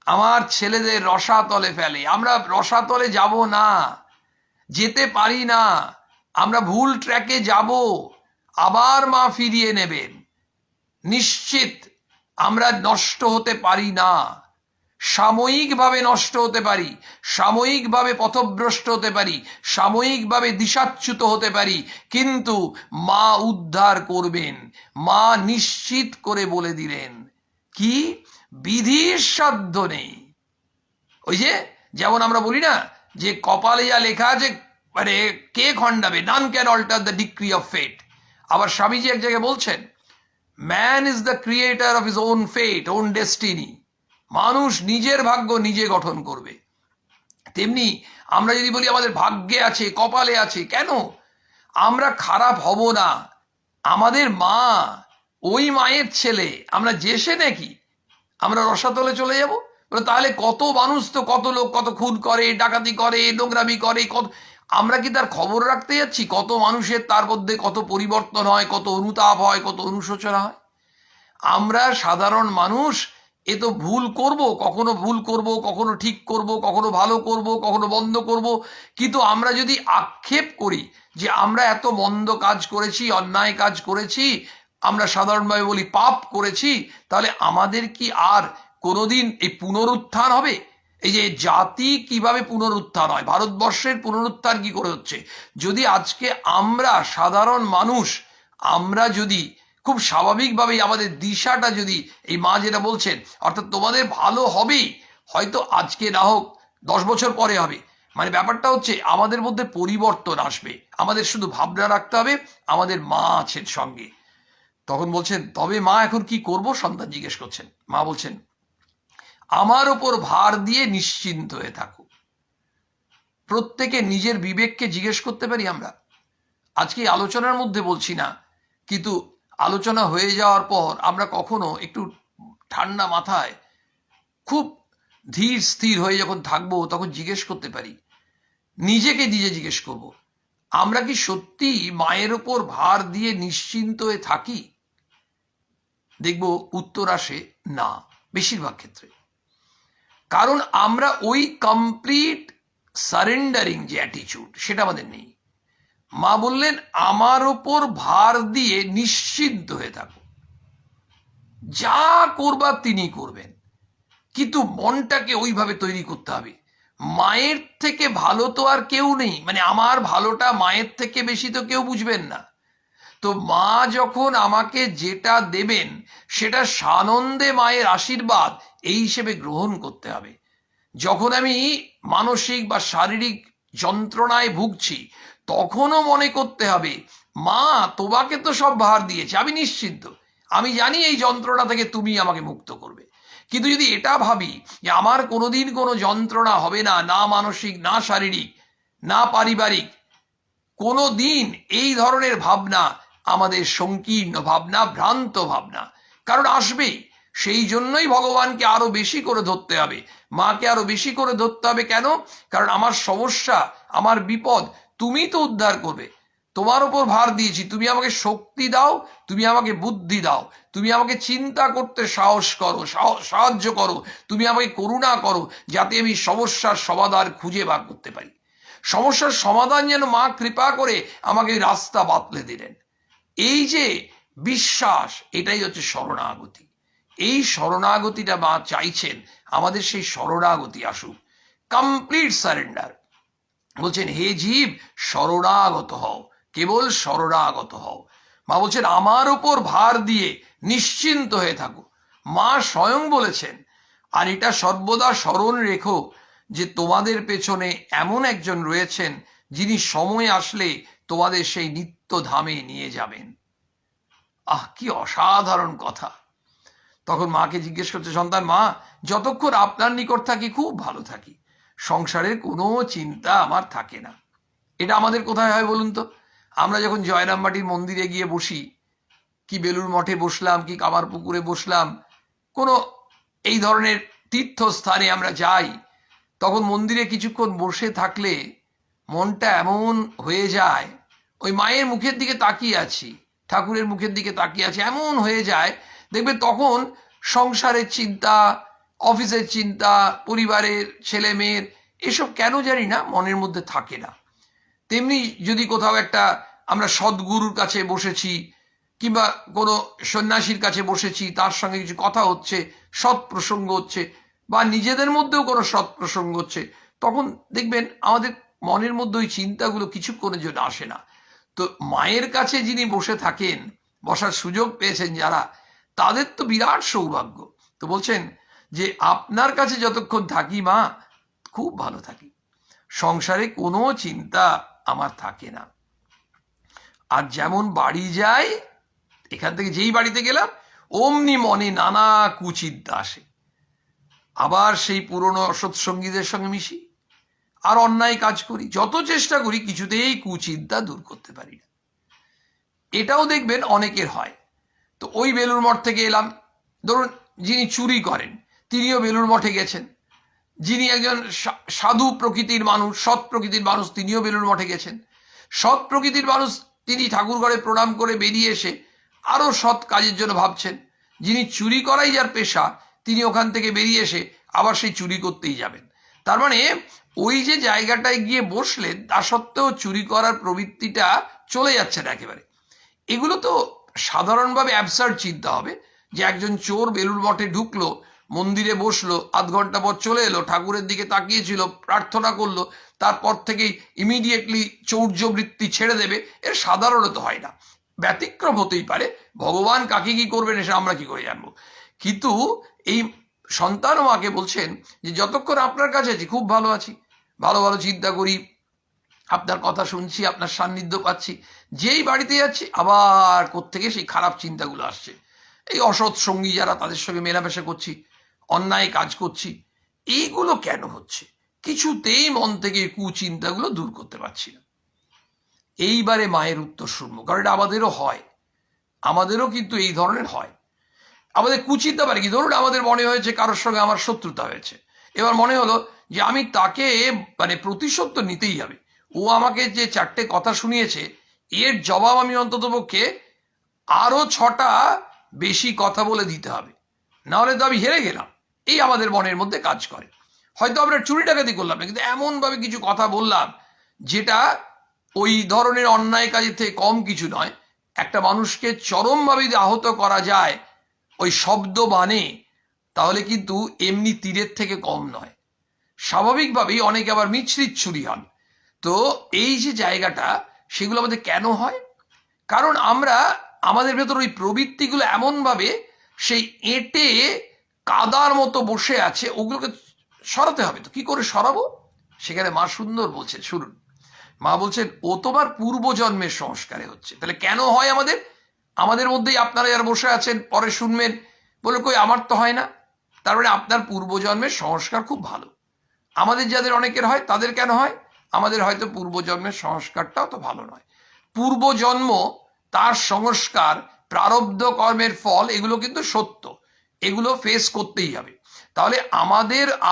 আমার ছেলেদের রসাতলে ফেলে। আমরা রসাতলে যাব না, যেতে পারি না, আমরা ভুল ট্র্যাকে যাব, আবার মা ফিরিয়ে নেবেন নিশ্চিত। আমরা নষ্ট হতে পারি না, সাময়িকভাবে নষ্ট হতে পারি, সাময়িকভাবে পথভ্রষ্ট হতে পারি, সাময়িকভাবে দিশাচ্যুত হতে পারি, কিন্তু মা উদ্ধার করবেন। মা নিশ্চিত করে বলে দিলেন, কি বিধির সাধ্য নেই। ওই যে যেমন আমরা বলি না যে কপালে যা লেখা আছে মানে কে খণ্ডাবে, none can alter the decree of fate. আবার স্বামীজি এক জায়গায় বলছেন, man is the creator of his own fate, own destiny. মানুষ নিজের ভাগ্য নিজে গঠন করবে। তেমনি আমরা যদি বলি আমাদের ভাগ্যে আছে, কপালে আছে, কেন? আমরা খারাপ হব না, আমাদের মা ওই মায়ের ছেলে, আমরা যেসে নাকি আমরা রসাতলে চলে যাব? তাহলে কত মানুষ তো, কত লোক কত খুন করে, ডাকাতি করে, নোংরামি করে, কত আমরা কি তার খবর রাখতে যাচ্ছি? কত মানুষের তার মধ্যে কত পরিবর্তন হয়, কত অনুতাপ হয়, কত অনুশোচনা হয়। আমরা সাধারণ মানুষ, এ তো ভুল করব, কখনো ভুল করব, কখনো ঠিক করব, কখনো ভালো করব, কখনো বন্ধ করব। কিন্তু আমরা যদি আক্ষেপ করি যে আমরা এত মন্দ কাজ করেছি, অন্যায় কাজ করেছি, আমরা সাধারণভাবে বলি পাপ করেছি, তাহলে আমাদের কি আর কোনোদিন এই পুনরুত্থান হবে? এই যে জাতি কিভাবে পুনরুত্থান হয়, ভারতবর্ষের পুনরুত্থান কি করে হচ্ছে? যদি আজকে আমরা সাধারণ মানুষ, আমরা যদি খুব স্বাভাবিকভাবেই আমাদের দিশাটা যদি এই মা যেটা বলছেন, অর্থাৎ তোমাদের ভালো হবেই, হয়তো আজকে না হোক 10 বছর পরে হবে, মানে ব্যাপারটা হচ্ছে আমাদের মধ্যে পরিবর্তন আসবে। আমাদের শুধু ভাবনা রাখতে হবে আমাদের মা আছেন সঙ্গে। তখন বলছেন, তবে মা এখন কি করব? সন্তান জিজ্ঞেস করছেন। মা বলছেন, আমার ওপর ভার দিয়ে নিশ্চিন্ত হয়ে থাকো। প্রত্যেকে নিজের বিবেককে জিজ্ঞেস করতে পারি আমরা। আজকে আলোচনার মধ্যে বলছি না, কিন্তু আলোচনা হয়ে যাওয়ার পর আমরা কখনো একটু ঠান্ডা মাথায় খুব ধীর স্থির হয়ে যখন থাকবো, তখন জিজ্ঞেস করতে পারি, নিজেকে নিজে জিজ্ঞেস করব, আমরা কি সত্যি মায়ের ওপর ভার দিয়ে নিশ্চিন্ত হয়ে থাকি? দেখব উত্তর আসে না, বেশিরভাগ ক্ষেত্রে। কারণ আমরা ওই কমপ্লিট সারেন্ডারিং যে অ্যাটিটিউড, সেটা আমাদের নেই। মা বললেন, আমার ওপর ভার দিয়ে নিশ্চিন্ত হয়ে থাকো, যা করবার তিনি করবেন, কিন্তু মনটাকে ওইভাবে তৈরি করতে হবে। মায়ের থেকে ভালো তো আর কেউ নেই, মানে আমার ভালোটা মায়ের থেকে বেশি তো কেউ বুঝবেন না। তো মা যখন আমাকে যেটা দেবেন সেটা সানন্দে মায়ের আশীর্বাদ এই হিসেবে গ্রহণ করতে হবে। যখন আমি মানসিক বা শারীরিক যন্ত্রণায় ভুগছি, তখনও মনে করতে হবে, মা তোমাকে তো সব ভার দিয়েছে, আমি নিশ্চিন্ত, আমি জানি এই যন্ত্রণা থেকে তুমি আমাকে মুক্ত করবে। কিন্তু যদি এটা ভাবি যে আমার কোনোদিন কোনো যন্ত্রণা হবে না, না মানসিক, না শারীরিক, না পারিবারিক, কোনো দিন এই ধরনের ভাবনা আমাদের সংকীর্ণ ভাবনা, ভ্রান্ত ভাবনা, কারণ আসবেই। সেই জন্যই ভগবানকে আরো বেশি করে ধরতে হবে, মাকে আরো বেশি করে ধরতে হবে। কেন? কারণ আমার সমস্যা, আমার বিপদ তুমি তো উদ্ধার করবে। তোমার উপর ভার দিয়েছি, তুমি আমাকে শক্তি দাও, তুমি আমাকে বুদ্ধি দাও, তুমি আমাকে চিন্তা করতে সাহস করো, সাহায্য করো, তুমি আমাকে করুণা করো, যাতে আমি সমস্যার সমাধান খুঁজে বার করতে পারি। সমস্যার সমাধান যেন মা কৃপা করে আমাকে রাস্তা বাতলে দিলেন। এই যে বিশ্বাস, এটাই হচ্ছে শরণাগতি। এই শরণাগতিটা মা চাইছেন, আমাদের সেই শরণাগতি আসুক, কমপ্লিট সারেন্ডার। বলছেন হে জীব শরণাগত হও, কেবল শরণাগত হও। মা বলছেন আমার উপর ভার দিয়ে নিশ্চিন্ত হয়ে থাকো। মা স্বয়ং বলেছেন, আর এটা সর্বদা স্মরণ রেখো যে তোমাদের পেছনে এমন একজন রয়েছেন যিনি সময় আসলে তোমাদের সেই নিত্য ধামে নিয়ে যাবেন। আহ, কি অসাধারণ কথা। তখন মাকে জিজ্ঞেস করছে সন্তান, মা যতক্ষণ আপনার নিকট থাকি খুব ভালো থাকি, সংসারের কোনো চিন্তা আমার থাকে না। এটা আমাদের কোথায় হয় বলুন তো? আমরা যখন জয়রামবাটির মন্দিরে গিয়ে বসি, কি বেলুড় মঠে বসলাম, কি কামারপুকুরে বসলাম, কোনো এই ধরনের তীর্থস্থানে আমরা যাই, তখন মন্দিরে কিছুক্ষণ বসে থাকলে মনটা এমন হয়ে যায়, ওই মায়ের মুখের দিকে তাকিয়ে আছি, ঠাকুরের মুখের দিকে তাকিয়ে আছি, এমন হয়ে যায় দেখবে তখন সংসারের চিন্তা, অফিসের চিন্তা, পরিবারের ছেলে মেয়ের এসব কেন জানি না মনের মধ্যে থাকে না। তেমনি যদি কোথাও একটা আমরা সদ্গুরুর কাছে বসেছি, কিংবা কোনো সন্ন্যাসীর কাছে বসেছি, তার সঙ্গে কিছু কথা হচ্ছে, সৎ প্রসঙ্গ হচ্ছে, বা নিজেদের মধ্যেও কোনো সৎ প্রসঙ্গ হচ্ছে, তখন দেখবেন আমাদের মনের মধ্যে ওই চিন্তাগুলো কিছুক্ষণের জন্য আসে না। তো মায়ের কাছে যিনি বসে থাকেন, বসার সুযোগ পেয়েছেন যারা, তাদের তো বিরাট সৌভাগ্য। তো বলছেন যে আপনার কাছে যতক্ষণ থাকি মা খুব ভালো থাকি, সংসারে কোনো চিন্তা আমার থাকে না। আর যেমন বাড়ি যাই, এখান থেকে যেই বাড়িতে গেলাম অমনি মনে নানা কুচিন্তা আসে, আবার সেই পুরনো অসৎ সঙ্গীদের সঙ্গে মিশি, আর অন্যায় কাজ করি, যত চেষ্টা করি কিছুতেই কুচিন্তা দূর করতে পারি না। এটাও দেখবেন অনেকের হয়। তো ওই বেলুড় মঠ থেকে এলাম, ধরুন যিনি চুরি করেন তিনিও বেলুড় মঠে গেছেন, যিনি একজন সাধু প্রকৃতির মানুষ, সৎ প্রকৃতির মানুষ, তিনিও বেলুড় মঠে গেছেন। সৎ প্রকৃতির মানুষ তিনি ঠাকুরঘরে প্রণাম করে বেরিয়ে এসে আরও সৎ কাজের জন্য ভাবছেন। যিনি চুরি করাই যার পেশা, তিনি ওখান থেকে বেরিয়ে এসে আবার সেই চুরি করতেই যাবেন। তার মানে ওই যে জায়গাটায় গিয়ে বসলেন, তা সত্ত্বেও চুরি করার প্রবৃত্তিটা চলে যাচ্ছে না একেবারে। এগুলো তো সাধারণভাবে অ্যাবসার্ড চিন্তা হবে যে একজন চোর বেলুড় মঠে ঢুকলো, মন্দিরে বসলো, আধ ঘন্টা পর চলে এলো, ঠাকুরের দিকে তাকিয়েছিল, প্রার্থনা করলো, তারপর থেকেই ইমিডিয়েটলি চৌর্যবৃত্তি ছেড়ে দেবে। এর সাধারণত হয় না, ব্যতিক্রম হতেই পারে। ভগবান কাকে কি করবেন এসে আমরা কি করে জানবো? কিন্তু এই সন্তান মাকে বলছেন যে যতক্ষণ আপনার কাছে আছি খুব ভালো আছি, ভালো ভালো চিন্তা করি, আপনার কথা শুনছি, আপনার সান্নিধ্য পাচ্ছি। যেই বাড়িতে যাচ্ছি আবার কোত্থেকে সেই খারাপ চিন্তাগুলো আসছে, এই অসৎ সঙ্গী যারা, তাদের সঙ্গে মেলামেশা করছি, অন্যায় কাজ করছি। এইগুলো কেন হচ্ছে? কিছুতেই মন থেকে কুচিন্তাগুলো দূর করতে পারছি না। এইবারে মায়ের উত্তর শুনবো, কারণ এটা আমাদেরও হয়, আমাদেরও কিন্তু এই ধরনের হয়। আমাদের কুচিন্তা পারে কি, ধরুন আমাদের মনে হয়েছে কারোর সঙ্গে আমার শত্রুতা হয়েছে, এবার মনে হলো যে আমি তাকে প্রতিশোধ তো নিতেই হবে, ও আমাকে যে 4টে কথা শুনিয়েছে এর জবাব আমি অন্ততপক্ষে আরো 6টা বেশি কথা বলে দিতে হবে, নাহলে তো আমি হেরে গেলাম। এই আমাদের মনের মধ্যে কাজ করে। হয়তো আমরা চুরি ডাকাতি করলাম না, কিন্তু এমনভাবে কিছু কথা বললাম যেটা ওই ধরনের অন্যায় কাজের থেকে কম কিছু নয়। একটা মানুষকে চরমভাবে যদি আহত করা যায় ওই শব্দ বানে, তাহলে কিন্তু এমনি তীরের থেকে কম নয়। স্বাভাবিকভাবেই অনেকে আবার মিছরিত ছুরি হন। তো এই যে জায়গাটা, সেগুলো আমাদের কেন হয়? কারণ আমরা আমাদের ভেতর ওই প্রবৃত্তিগুলো এমনভাবে সেই এঁটে কাদার মতো বসে আছে, ওগুলোকে সরাতে হবে। তো কি করে সরাবো? সেখানে মা সুন্দর বলছেন, শুনুন। মা বলছেন ও তোমার পূর্বজন্মের সংস্কারে হচ্ছে। তাহলে কেন হয় আমাদের? আমাদের মধ্যেই আপনারা যারা বসে আছেন পরে শুনবেন, বলে কই আমার তো হয় না। তার মানে আপনার পূর্বজন্মের সংস্কার খুব ভালো। আমাদের যাদের অনেকের হয় তাদের কেন হয়? আমাদের হয়তো পূর্বজন্মের সংস্কারটাও তো ভালো নয়। পূর্বজন্ম, তার সংস্কার, প্রারব্ধ কর্মের ফল, এগুলো কিন্তু সত্য, এগুলো ফেস করতেই হবে। তাহলে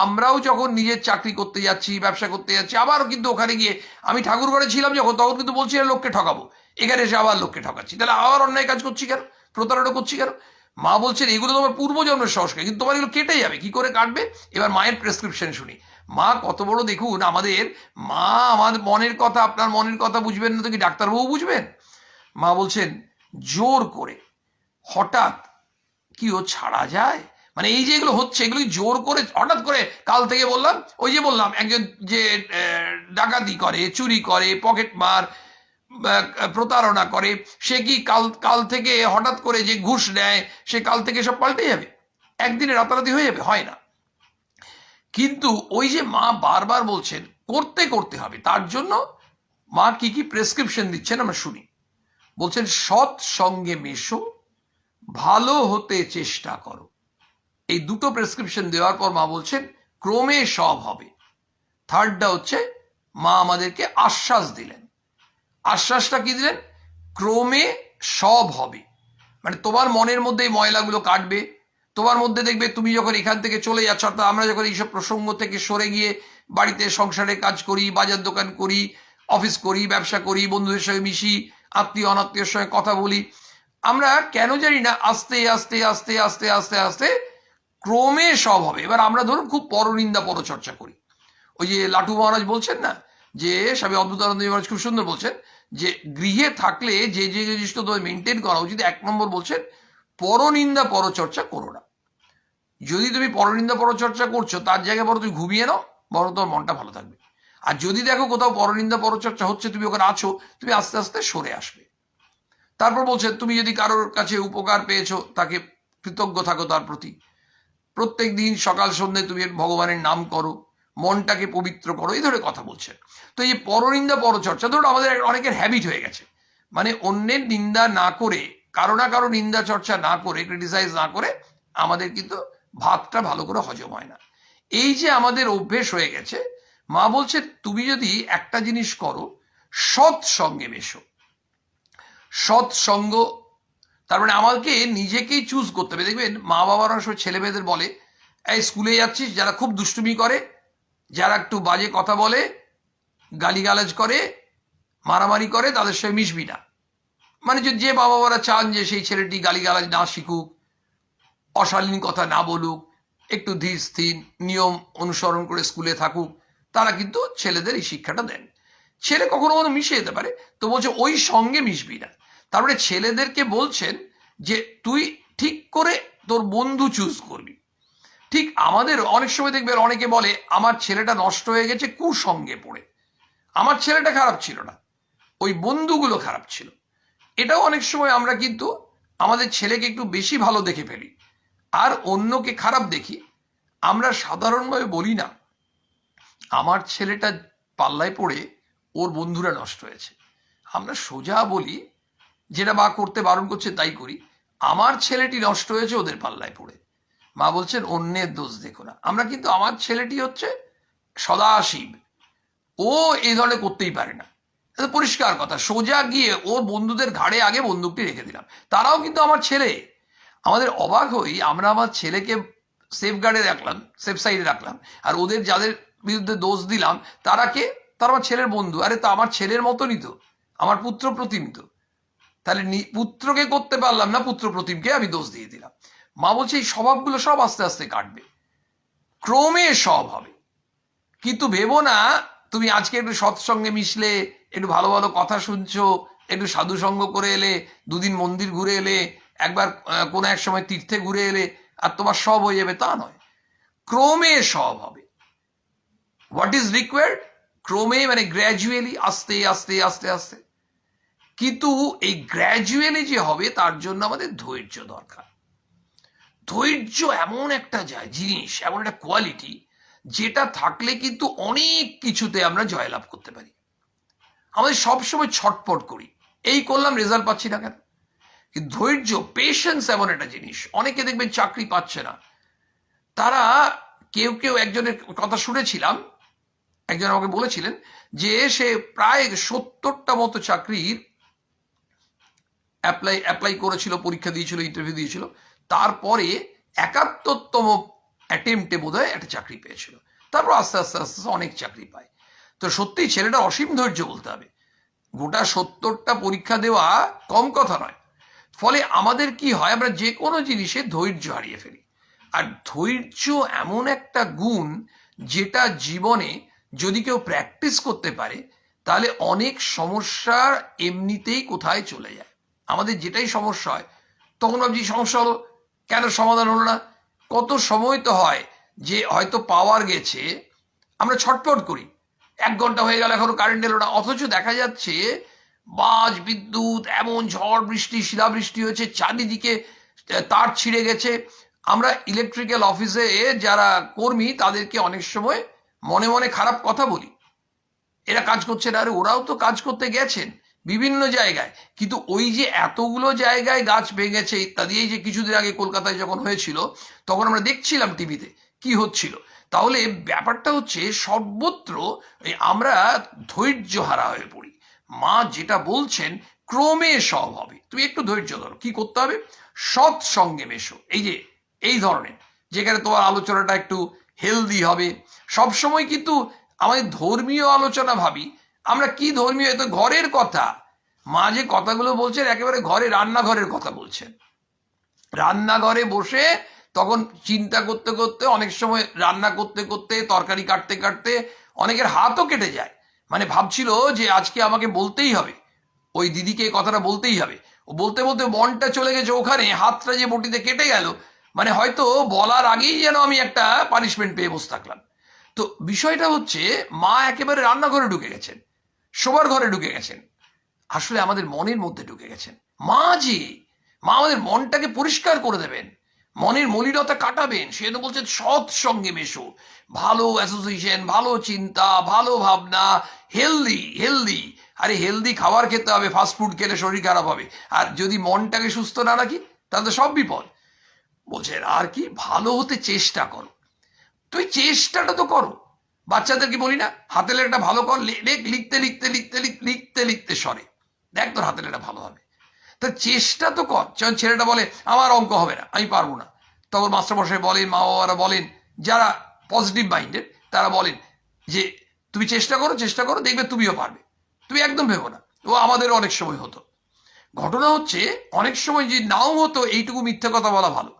আমরাও যখন নিজের চাকরি করতে যাচ্ছি, ব্যবসা করতে যাচ্ছি, আবার কিন্তু ওখানে গিয়ে আমি ঠাকুর ঘরে ছিলাম যখন, তখন কিন্তু বলছি লোককে ঠকাবো, এখানে এসে আবার লোককে ঠকাচ্ছি, তাহলে আবার অন্যায় কাজ করছি কেন, প্রতারণা করছি কেন? মা বলছেন এগুলো তোমার পূর্বজন্মের সংস্কার, কিন্তু তোমার এগুলো কেটে যাবে। কি করে কাটবে? এবার মায়ের প্রেসক্রিপশন শুনি। মা কত বড় দেখুন, আমাদের মনের কথা, আপনার মনের কথা বুঝবেন না তো কি ডাক্তারবাবু বুঝবেন? মা বলছেন জোর করে হঠাৎ কি ও ছাড়া যায়? মানে এই যে এগুলো হচ্ছে, এগুলো জোর করে হঠাৎ করে কাল থেকে বললাম, ওই যে বললাম একজন যে ডাকাতি করে, চুরি করে, পকেট মার, প্রতারণা করে, সে কি কাল থেকে হঠাৎ করে যে ঘুষ নেয় সে কাল থেকে সব পাল্টে যাবে? একদিনে রাতারাতি হয়ে যাবে? হয় না। কিন্তু ওই যে মা বারবার বলছেন করতে হবে, তার জন্য মা কি কি প্রেসক্রিপশন দিচ্ছেন আমরা শুনি। বলছেন সৎ সঙ্গে মেশো, ভালো হতে চেষ্টা করো। এই দুটো প্রেসক্রিপশন দেওয়ার পর মা বলছেন ক্রমে সব হবে। থার্ডটা হচ্ছে মা আমাদেরকে আশ্বাস দিলেন। আশ্বাসটা কি দিলেন? ক্রমে সব হবে, মানে তোমার মনের মধ্যে এই ময়লাগুলো কাটবে। তোমার মধ্যে দেখবে তুমি যখন এখান থেকে চলে যাচ্ছ, অর্থাৎ আমরা যখন এইসব প্রসঙ্গ থেকে সরে গিয়ে বাড়িতে সংসারে কাজ করি, বাজার দোকান করি, অফিস করি, ব্যবসা করি, বন্ধুদের সঙ্গে মিশি, আত্মীয় অনাত্মীয়ের সঙ্গে কথা বলি, আমরা কেন জানি না আস্তে আস্তে আস্তে আস্তে আস্তে আস্তে ক্রমে সব হবে। এবার আমরা ধরুন খুব পরনিন্দা পরচর্চা করি। ওই যে লাটু মহারাজ বলছেন না, যে স্বামী অদ্ভুতানন্দ মহারাজ খুব সুন্দর বলছেন যে গৃহে থাকলে যে যে জিনিসটা তোমায় মেনটেন করা উচিত, 1 নম্বর বলছেন পরনিন্দা পরচর্চা করো না। যদি তুমি পরনিন্দা পরচর্চা করছো, তার জায়গায় বড় তুমি ঘুমিয়ে নাও, বড় তোমার মনটা ভালো থাকবে। আর যদি দেখো কোথাও পরনিন্দা পরচর্চা হচ্ছে, তুমি ওখানে আছো, তুমি আস্তে আস্তে সরে আসবে। তারপর বলছেন তুমি যদি কারোর কাছে উপকার পেয়েছো, তাকে কৃতজ্ঞ থাকো তার প্রতি। প্রত্যেক দিন সকাল সন্ধ্যে তুমি ভগবানের নাম করো, মনটাকে পবিত্র করো, এই ধরে কথা বলছেন। তো এই পরনিন্দা পরচর্চা ধরুন আমাদের অনেকের হ্যাবিট হয়ে গেছে, মানে অন্যের নিন্দা না করে, কারো না কারো নিন্দা চর্চা না করে, ক্রিটিসাইজ না করে আমাদের কিন্তু ভাতটা ভালো করে হজম হয় না। এই যে আমাদের অভ্যেস হয়ে গেছে, মা বলছে তুমি যদি একটা জিনিস করো, সৎ সঙ্গে মেশো। সৎসঙ্গ তার মানে আমাকে নিজেকেই চুজ করতে হবে। দেখবেন মা বাবার অনেক সময় ছেলে মেয়েদের বলে, এই স্কুলে যাচ্ছিস, যারা খুব দুষ্টুমি করে, যারা একটু বাজে কথা বলে, গালিগালাজ করে, মারামারি করে, তাদের সঙ্গে মিশবি না। মানে যে মা বাবারা চান যে সেই ছেলেটি গালিগালাজ না শিখুক, অশালীন কথা না বলুক, একটু ধীর স্থির নিয়ম অনুসরণ করে স্কুলে থাকুক, তারা কিন্তু ছেলেদের এই শিক্ষাটা দেন। ছেলে কখনো কখনো মিশে যেতে পারে, তো বলছে ওই সঙ্গে মিশবি না। তারপরে ছেলেদেরকে বলছেন যে তুই ঠিক করে তোর বন্ধু চুজ করবি। ঠিক আমাদের অনেক সময় দেখবেন অনেকে বলে আমার ছেলেটা নষ্ট হয়ে গেছে কুসঙ্গে পড়ে। আমার ছেলেটা খারাপ ছিল না, ওই বন্ধুগুলো খারাপ ছিল। এটাও অনেক সময় আমরা কিন্তু আমাদের ছেলেকে একটু বেশি ভালো দেখে ফেলি আর অন্যকে খারাপ দেখি। আমরা সাধারণভাবে বলি না আমার ছেলেটা পাল্লায় পড়ে ওর বন্ধুরা নষ্ট হয়েছে। আমরা সোজা বলি, যেটা মা করতে বারণ করছে তাই করি, আমার ছেলেটি নষ্ট হয়েছে ওদের পাল্লায় পড়ে। মা বলছেন অন্যের দোষ দেখো না। আমরা কিন্তু আমার ছেলেটি হচ্ছে সদাশিব, ও এই ধরনের করতেই পারে না, এটা পরিষ্কার কথা। সোজা গিয়ে ওর বন্ধুদের ঘাড়ে আগে বন্দুকটি রেখে দিলাম, তারাও কিন্তু আমার ছেলে। আমাদের অবাক হই, আমরা আমার ছেলেকে সেফ গার্ডে রাখলাম, সেফ সাইডে রাখলাম, আর ওদের যাদের বিরুদ্ধে দোষ দিলাম তারা আমার ছেলের বন্ধু। আরে তা আমার ছেলের মতনই তো, আমার পুত্র প্রতিম তো। তাহলে পুত্রকে করতে পারলাম না, পুত্র প্রতিমকে আমি দোষ দিয়ে দিলাম। মা বলছে এই স্বভাবগুলো সব আস্তে আস্তে কাটবে, ক্রমে সব হবে। কিন্তু ভেবো না তুমি আজকে একটু সৎসঙ্গে মিশলে, একটু ভালো ভালো কথা শুনছো, একটু সাধু সঙ্গ করে এলে, 2 দিন মন্দির ঘুরে এলে, একবার কোনো এক সময় তীর্থে ঘুরে এলে আর তোমার সব হয়ে যাবে, তা নয়। ক্রমে সব হবে। What is required? ক্রমে মানে গ্র্যাজুয়ালি, আস্তে আস্তে আস্তে আস্তে। কিন্তু এই গ্র্যাজুয়ালি যে হবে তার জন্য আমাদের ধৈর্য দরকার। ধৈর্য এমন একটা জিনিস, এমন একটা কোয়ালিটি, যেটা থাকলে কিন্তু অনেক কিছুতে আমরা জয়লাভ করতে পারি। আমাদের সবসময় ছটপট করি, এই করলাম রেজাল্ট পাচ্ছি না কেন। কিন্তু ধৈর্য, পেশেন্স এমন একটা জিনিস। অনেকে দেখবেন চাকরি পাচ্ছে না, তারা কেউ একজনের কথা শুনেছিলাম, একজন আমাকে বলেছিলেন যে সে প্রায় 70টা মতো চাকরির অ্যাপ্লাই করেছিল, পরীক্ষা দিয়েছিল, ইন্টারভিউ দিয়েছিল, তারপরে 71তম অ্যাটেম্পটে বোধহয় একটা চাকরি পেয়েছিল, তারপর আস্তে আস্তে আস্তে আস্তে অনেক চাকরি পায়। তো সত্যি ছেলেটা অসীম ধৈর্য বলতে হবে, গোটা 70টা পরীক্ষা দেওয়া কম কথা নয়। ফলে আমাদের কি হয়, আমরা যে কোনো জিনিসে ধৈর্য হারিয়ে ফেলি। আর ধৈর্য এমন একটা গুণ যেটা জীবনে যদি কেউ প্র্যাকটিস করতে পারে তাহলে অনেক সমস্যা এমনিতেই কোথায় চলে যায়। আমাদের যেটাই সমস্যা হয় তখন ভাবছি সমস্যা হলো কেন সমাধান হলো না। কত সময় তো হয় যে হয়তো পাওয়ার গেছে, আমরা ছটফট করি, 1 ঘন্টা হয়ে গেল এখনো কারেন্ট এলো না, অথচ দেখা যাচ্ছে বাজ বিদ্যুৎ, এমন ঝড় বৃষ্টি শিলাবৃষ্টি হয়েছে, চারিদিকে তার ছিঁড়ে গেছে। আমরা ইলেকট্রিক্যাল অফিসে যারা কর্মী তাদেরকে অনেক সময় মনে মনে খারাপ কথা বলি, এরা কাজ করছে না। আরে ওরাও তো কাজ করতে গেছেন বিভিন্ন জায়গায়, কিন্তু ওই যে এতগুলো জায়গায় গাছ ভেঙেছে ইত্যাদি, এই যে কিছুদিন আগে কলকাতায় যখন হয়েছিল তখন আমরা দেখছিলাম টিভিতে কি হচ্ছিল। তাহলে ব্যাপারটা হচ্ছে সর্বত্র আমরা ধৈর্য হারা হয়ে পড়ি। মা যেটা বলছেন ক্রমে সব হবে, তুমি একটু ধৈর্য ধরো। কি করতে হবে? সৎ সঙ্গে মেশো। এই যে এই ধরনের যেখানে তোমার আলোচনাটা একটু হেলদি হবে। সবসময় কিন্তু আমাদের ধর্মীয় আলোচনা ভাবি আমরা, কি ধর্মীয়, এত ঘরের কথা। মা যে কথাগুলো বলছেন একেবারে ঘরে রান্নাঘরের কথা বলছেন। রান্নাঘরে বসে তখন চিন্তা করতে করতে, অনেক সময় রান্না করতে করতে, তরকারি কাটতে কাটতে অনেকের হাতও কেটে যায়। মানে ভাবছিল যে আজকে আমাকে বলতেই হবে, ওই দিদিকে এই কথাটা বলতেই হবে। ও বলতে বলতে মনটা চলে গেছে ওখানে, হাতটা যে বটিতে কেটে গেল, মানে হয়তো বলার আগেই যেন আমি একটা পানিশমেন্ট পেয়ে বসে থাকলাম। তো বিষয়টা হচ্ছে মা একেবারে রান্নাঘরে ঢুকে গেছেন, শোবার ঘরে ঢুকে গেছেন, আসলে আমাদের মনের মধ্যে ঢুকে গেছেন। মা আমাদের মনটাকে পরিষ্কার করে দেবেন, মনের মলিনতা কাটাবেন। সে তো বলছেন সৎ সঙ্গে মেশো, ভালো অ্যাসোসিয়েশন, ভালো চিন্তা, ভালো ভাবনা, হেলদি হেলদি। আরে হেলদি খাবার খেতে হবে, ফাস্টফুড খেলে শরীর খারাপ হবে। আর যদি মনটাকে সুস্থ না রাখি তাহলে তো সব বিপদ। বলছেন আর কি, ভালো হতে চেষ্টা করো। তুই চেষ্টাটা তো করো। বাচ্চাদেরকে বলি না, হাতে লেখাটা ভালো কর, লিখতে লিখতে লিখতে লিখতে লিখতে সরে, দেখ তোর হাতে লেখা ভালো হবে। তা চেষ্টা তো কর। যখন ছেলেটা বলে আমার অঙ্ক হবে না, আমি পারবো না, তখন মাস্টারমশাই বলেন, মা বাবারা বলেন, যারা পজিটিভ মাইন্ডেড তারা বলেন যে তুমি চেষ্টা করো, দেখবে তুমিও পারবে। তুমি একদম ভেবো না। ও আমাদের অনেক সময় হতো। ঘটনা হচ্ছে অনেক সময় যে নাও হতো, এইটুকু মিথ্যে কথা বলা ভালো,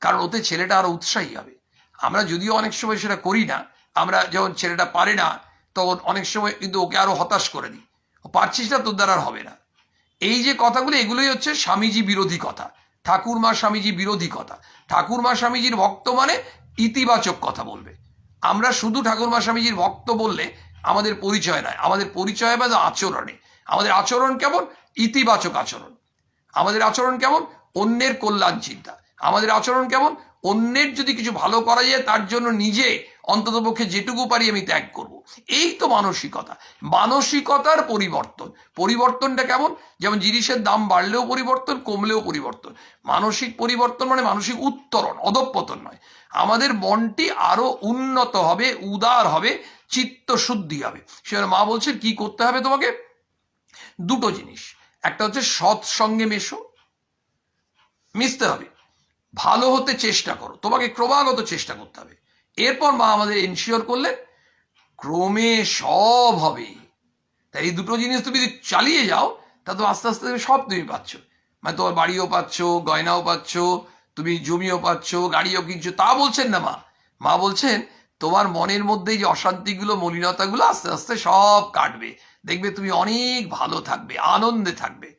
কারণ ওতে ছেলেটা আরো উৎসাহী হবে। আমরা যদিও অনেক সময় সেটা করি না, আমরা যখন ছেলেটা পারে না তখন অনেক সময় কিন্তু ওকে আরো হতাশ করে দিই, ও পারছিস না, তোর দ্বারা আর হবে না। এই যে কথাগুলো, এগুলোই হচ্ছে স্বামীজি বিরোধী কথা, ঠাকুরমা স্বামীজি বিরোধী কথা। ঠাকুরমা স্বামীজির ভক্ত মানে ইতিবাচক কথা বলবে। আমরা শুধু ঠাকুরমা স্বামীজির ভক্ত বললে আমাদের পরিচয় নয়, আমাদের পরিচয় বা আচরণে। আমাদের আচরণ কেমন? ইতিবাচক আচরণ। আমাদের আচরণ কেমন? অন্যের কল্যাণ চিন্তা। আমাদের আচরণ কেমন? অন্যের যদি কিছু ভালো করা যায় তার জন্য নিজে অন্ততপক্ষে যেটুকু পারি আমি ত্যাগ করব। এই তো মানসিকতা। মানসিকতার পরিবর্তন। পরিবর্তনটা কেমন? যেমন জিনিসের দাম বাড়লেও পরিবর্তন, কমলেও পরিবর্তন। মানসিক পরিবর্তন মানে মানসিক উত্তরণ, অধঃপতন নয়। আমাদের মনটি আরো উন্নত হবে, উদার হবে, চিত্ত শুদ্ধি হবে। সেখানে মা বলছেন কি করতে হবে তোমাকে? দুটো জিনিস। একটা হচ্ছে সৎ সঙ্গে মেশো, মিশতে হবে। ভালো হতে চেষ্টা করো, তোমাকে ক্রমাগত চেষ্টা করতে হবে। এরপর মা আমাদের এনশিওর করলেন ক্রমে সব হবে। তাই এই দুটো জিনিস তুমি যদি চালিয়ে যাও তা তো আস্তে আস্তে সব তুমি পাচ্ছ। মানে তোমার বাড়িও পাচ্ছ, গয়নাও পাচ্ছ, তুমি জমিও পাচ্ছ, গাড়িও কিনছো। তা বলছেন না মা, মা বলছেন তোমার মনের মধ্যে যে অশান্তিগুলো, মলিনতাগুলো আস্তে আস্তে সব কাটবে, দেখবে তুমি অনেক ভালো থাকবে, আনন্দে থাকবে।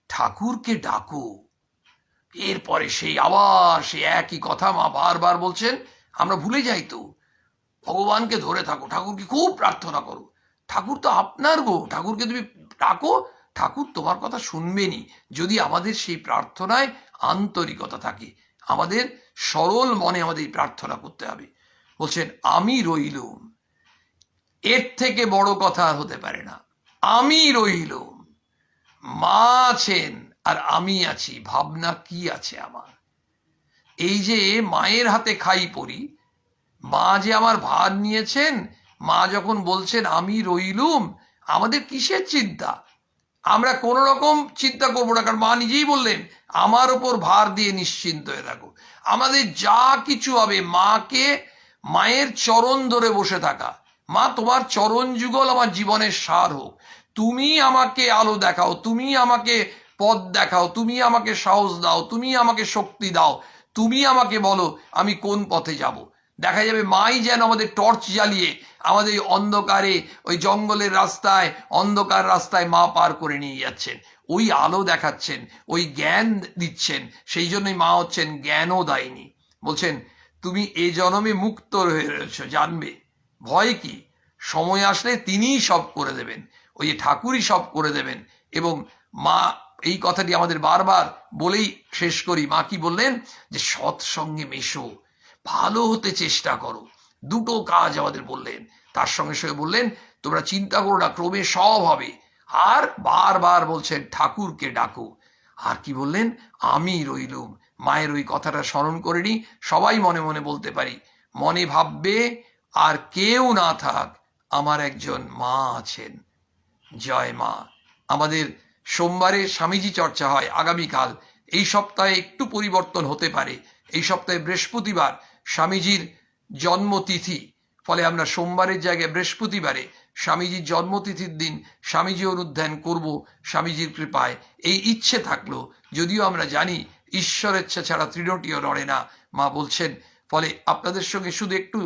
ঠাকুরকে ডাকো। এরপরে সেই আবার সেই একই কথা মা বারবার বলছেন। আমরা ভুলে যাই তো, ভগবানকে ধরে থাকো, ঠাকুরকে খুব প্রার্থনা করো। ঠাকুর তো আপনার গো, ঠাকুরকে তুমি ডাকো, ঠাকুর তোমার কথা শুনবেনই যদি আমাদের সেই প্রার্থনায় আন্তরিকতা থাকে। আমাদের সরল মনে আমাদের এই প্রার্থনা করতে হবে। বলছেন আমি রইলুম, এর থেকে বড় কথা আর হতে পারে না। আমি রইলুম, মা আছেন আর আমি আছি, ভাবনা কি আছে আমার? এই যে মায়ের হাতে খাই পড়ি, মা যে আমার ভার নিয়েছেন, মা যখন বলছেন আমি রইলুম, আমাদের কিসের চিন্তা? আমরা কোনো রকম চিন্তা করবো না, কারণ মা নিজেই বললেন আমার ওপর ভার দিয়ে নিশ্চিন্ত হয়ে থাকো। আমাদের যা কিছু হবে মাকে, মায়ের চরণ ধরে বসে থাকা, মা তোমার চরণ যুগল আমার জীবনের সার হোক, তুমি আমাকে আলো দেখাও, তুমি আমাকে পথ দেখাও, তুমি আমাকে সাহস দাও, তুমি আমাকে শক্তি দাও, তুমি আমাকে বলো আমি কোন পথে যাব। দেখা যাবে মাই যেন আমাদের টর্চ জ্বালিয়ে আমাদের অন্ধকারে ওই জঙ্গলের রাস্তায়, অন্ধকার রাস্তায় মা পার করে নিয়ে যাচ্ছেন, ওই আলো দেখাচ্ছেন, ওই জ্ঞান দিচ্ছেন। সেই জন্যই মা হচ্ছেন জ্ঞানও দায়িনী। বলছেন তুমি এ জন্মে মুক্ত হয়ে রয়েছ, জানবে ভয় কি, সময় আসলে তিনিই সব করে দেবেন, ওই ঠাকুরই সব করে দেবেন। এবং মা এই কথাটি আমাদের বারবার বলেই শেষ করি। মা কি বললেন যে সৎসঙ্গে মেশো, ভালো হতে চেষ্টা করো, দুটো কাজ আমাদের বললেন। তার সঙ্গে সঙ্গে বললেন তোমরা চিন্তা করো না, ক্রমে সব হবে। আর বারবার বলছেন ঠাকুরকে ডাকো। আর কি বললেন, আমি রইলুম। মায়ের ওই কথাটা স্মরণ করে নি, সবাই মনে মনে বলতে পারি, মনে ভাববে আর কেউ না থাক আমার একজন মা আছেন। জয় মা। আমাদের সোমবারে স্বামীজি চর্চা হয় আগামীকাল। এই সপ্তাহে একটু পরিবর্তন হতে পারে, এই সপ্তাহে বৃহস্পতিবার স্বামীজির জন্মতিথি, ফলে আমরা সোমবারের জায়গায় বৃহস্পতিবারে স্বামীজির জন্মতিথির দিন স্বামীজি অনুধ্যান করব স্বামীজির কৃপায়। এই ইচ্ছে থাকলো, যদিও আমরা জানি ঈশ্বরের ইচ্ছা ছাড়া তৃণটিও নড়ে না, মা বলছেন। ফলে আপনাদের সঙ্গে শুধু একটু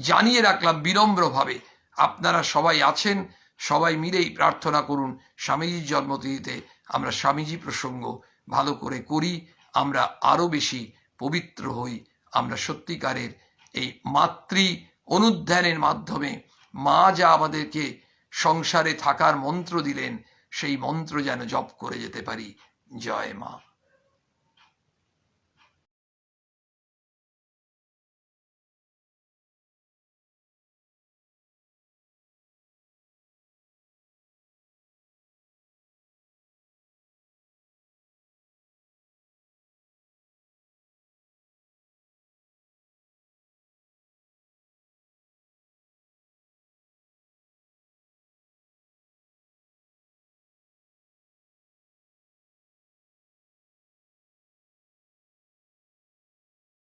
জানিয়ে রাখলাম বিনম্রভাবে, আপনারা সবাই আছেন, সবাই মিলেই প্রার্থনা করুন স্বামীজির জন্মতিথিতে আমরা স্বামীজি প্রসঙ্গ ভালো করে করি, আমরা আরো বেশি পবিত্র হই, আমরা সত্যিকারের এই মাতৃ অনুধ্যানের মাধ্যমে মা যা আমাদেরকে সংসারে থাকার মন্ত্র দিলেন সেই মন্ত্র যেন জপ করে যেতে পারি। জয় মা।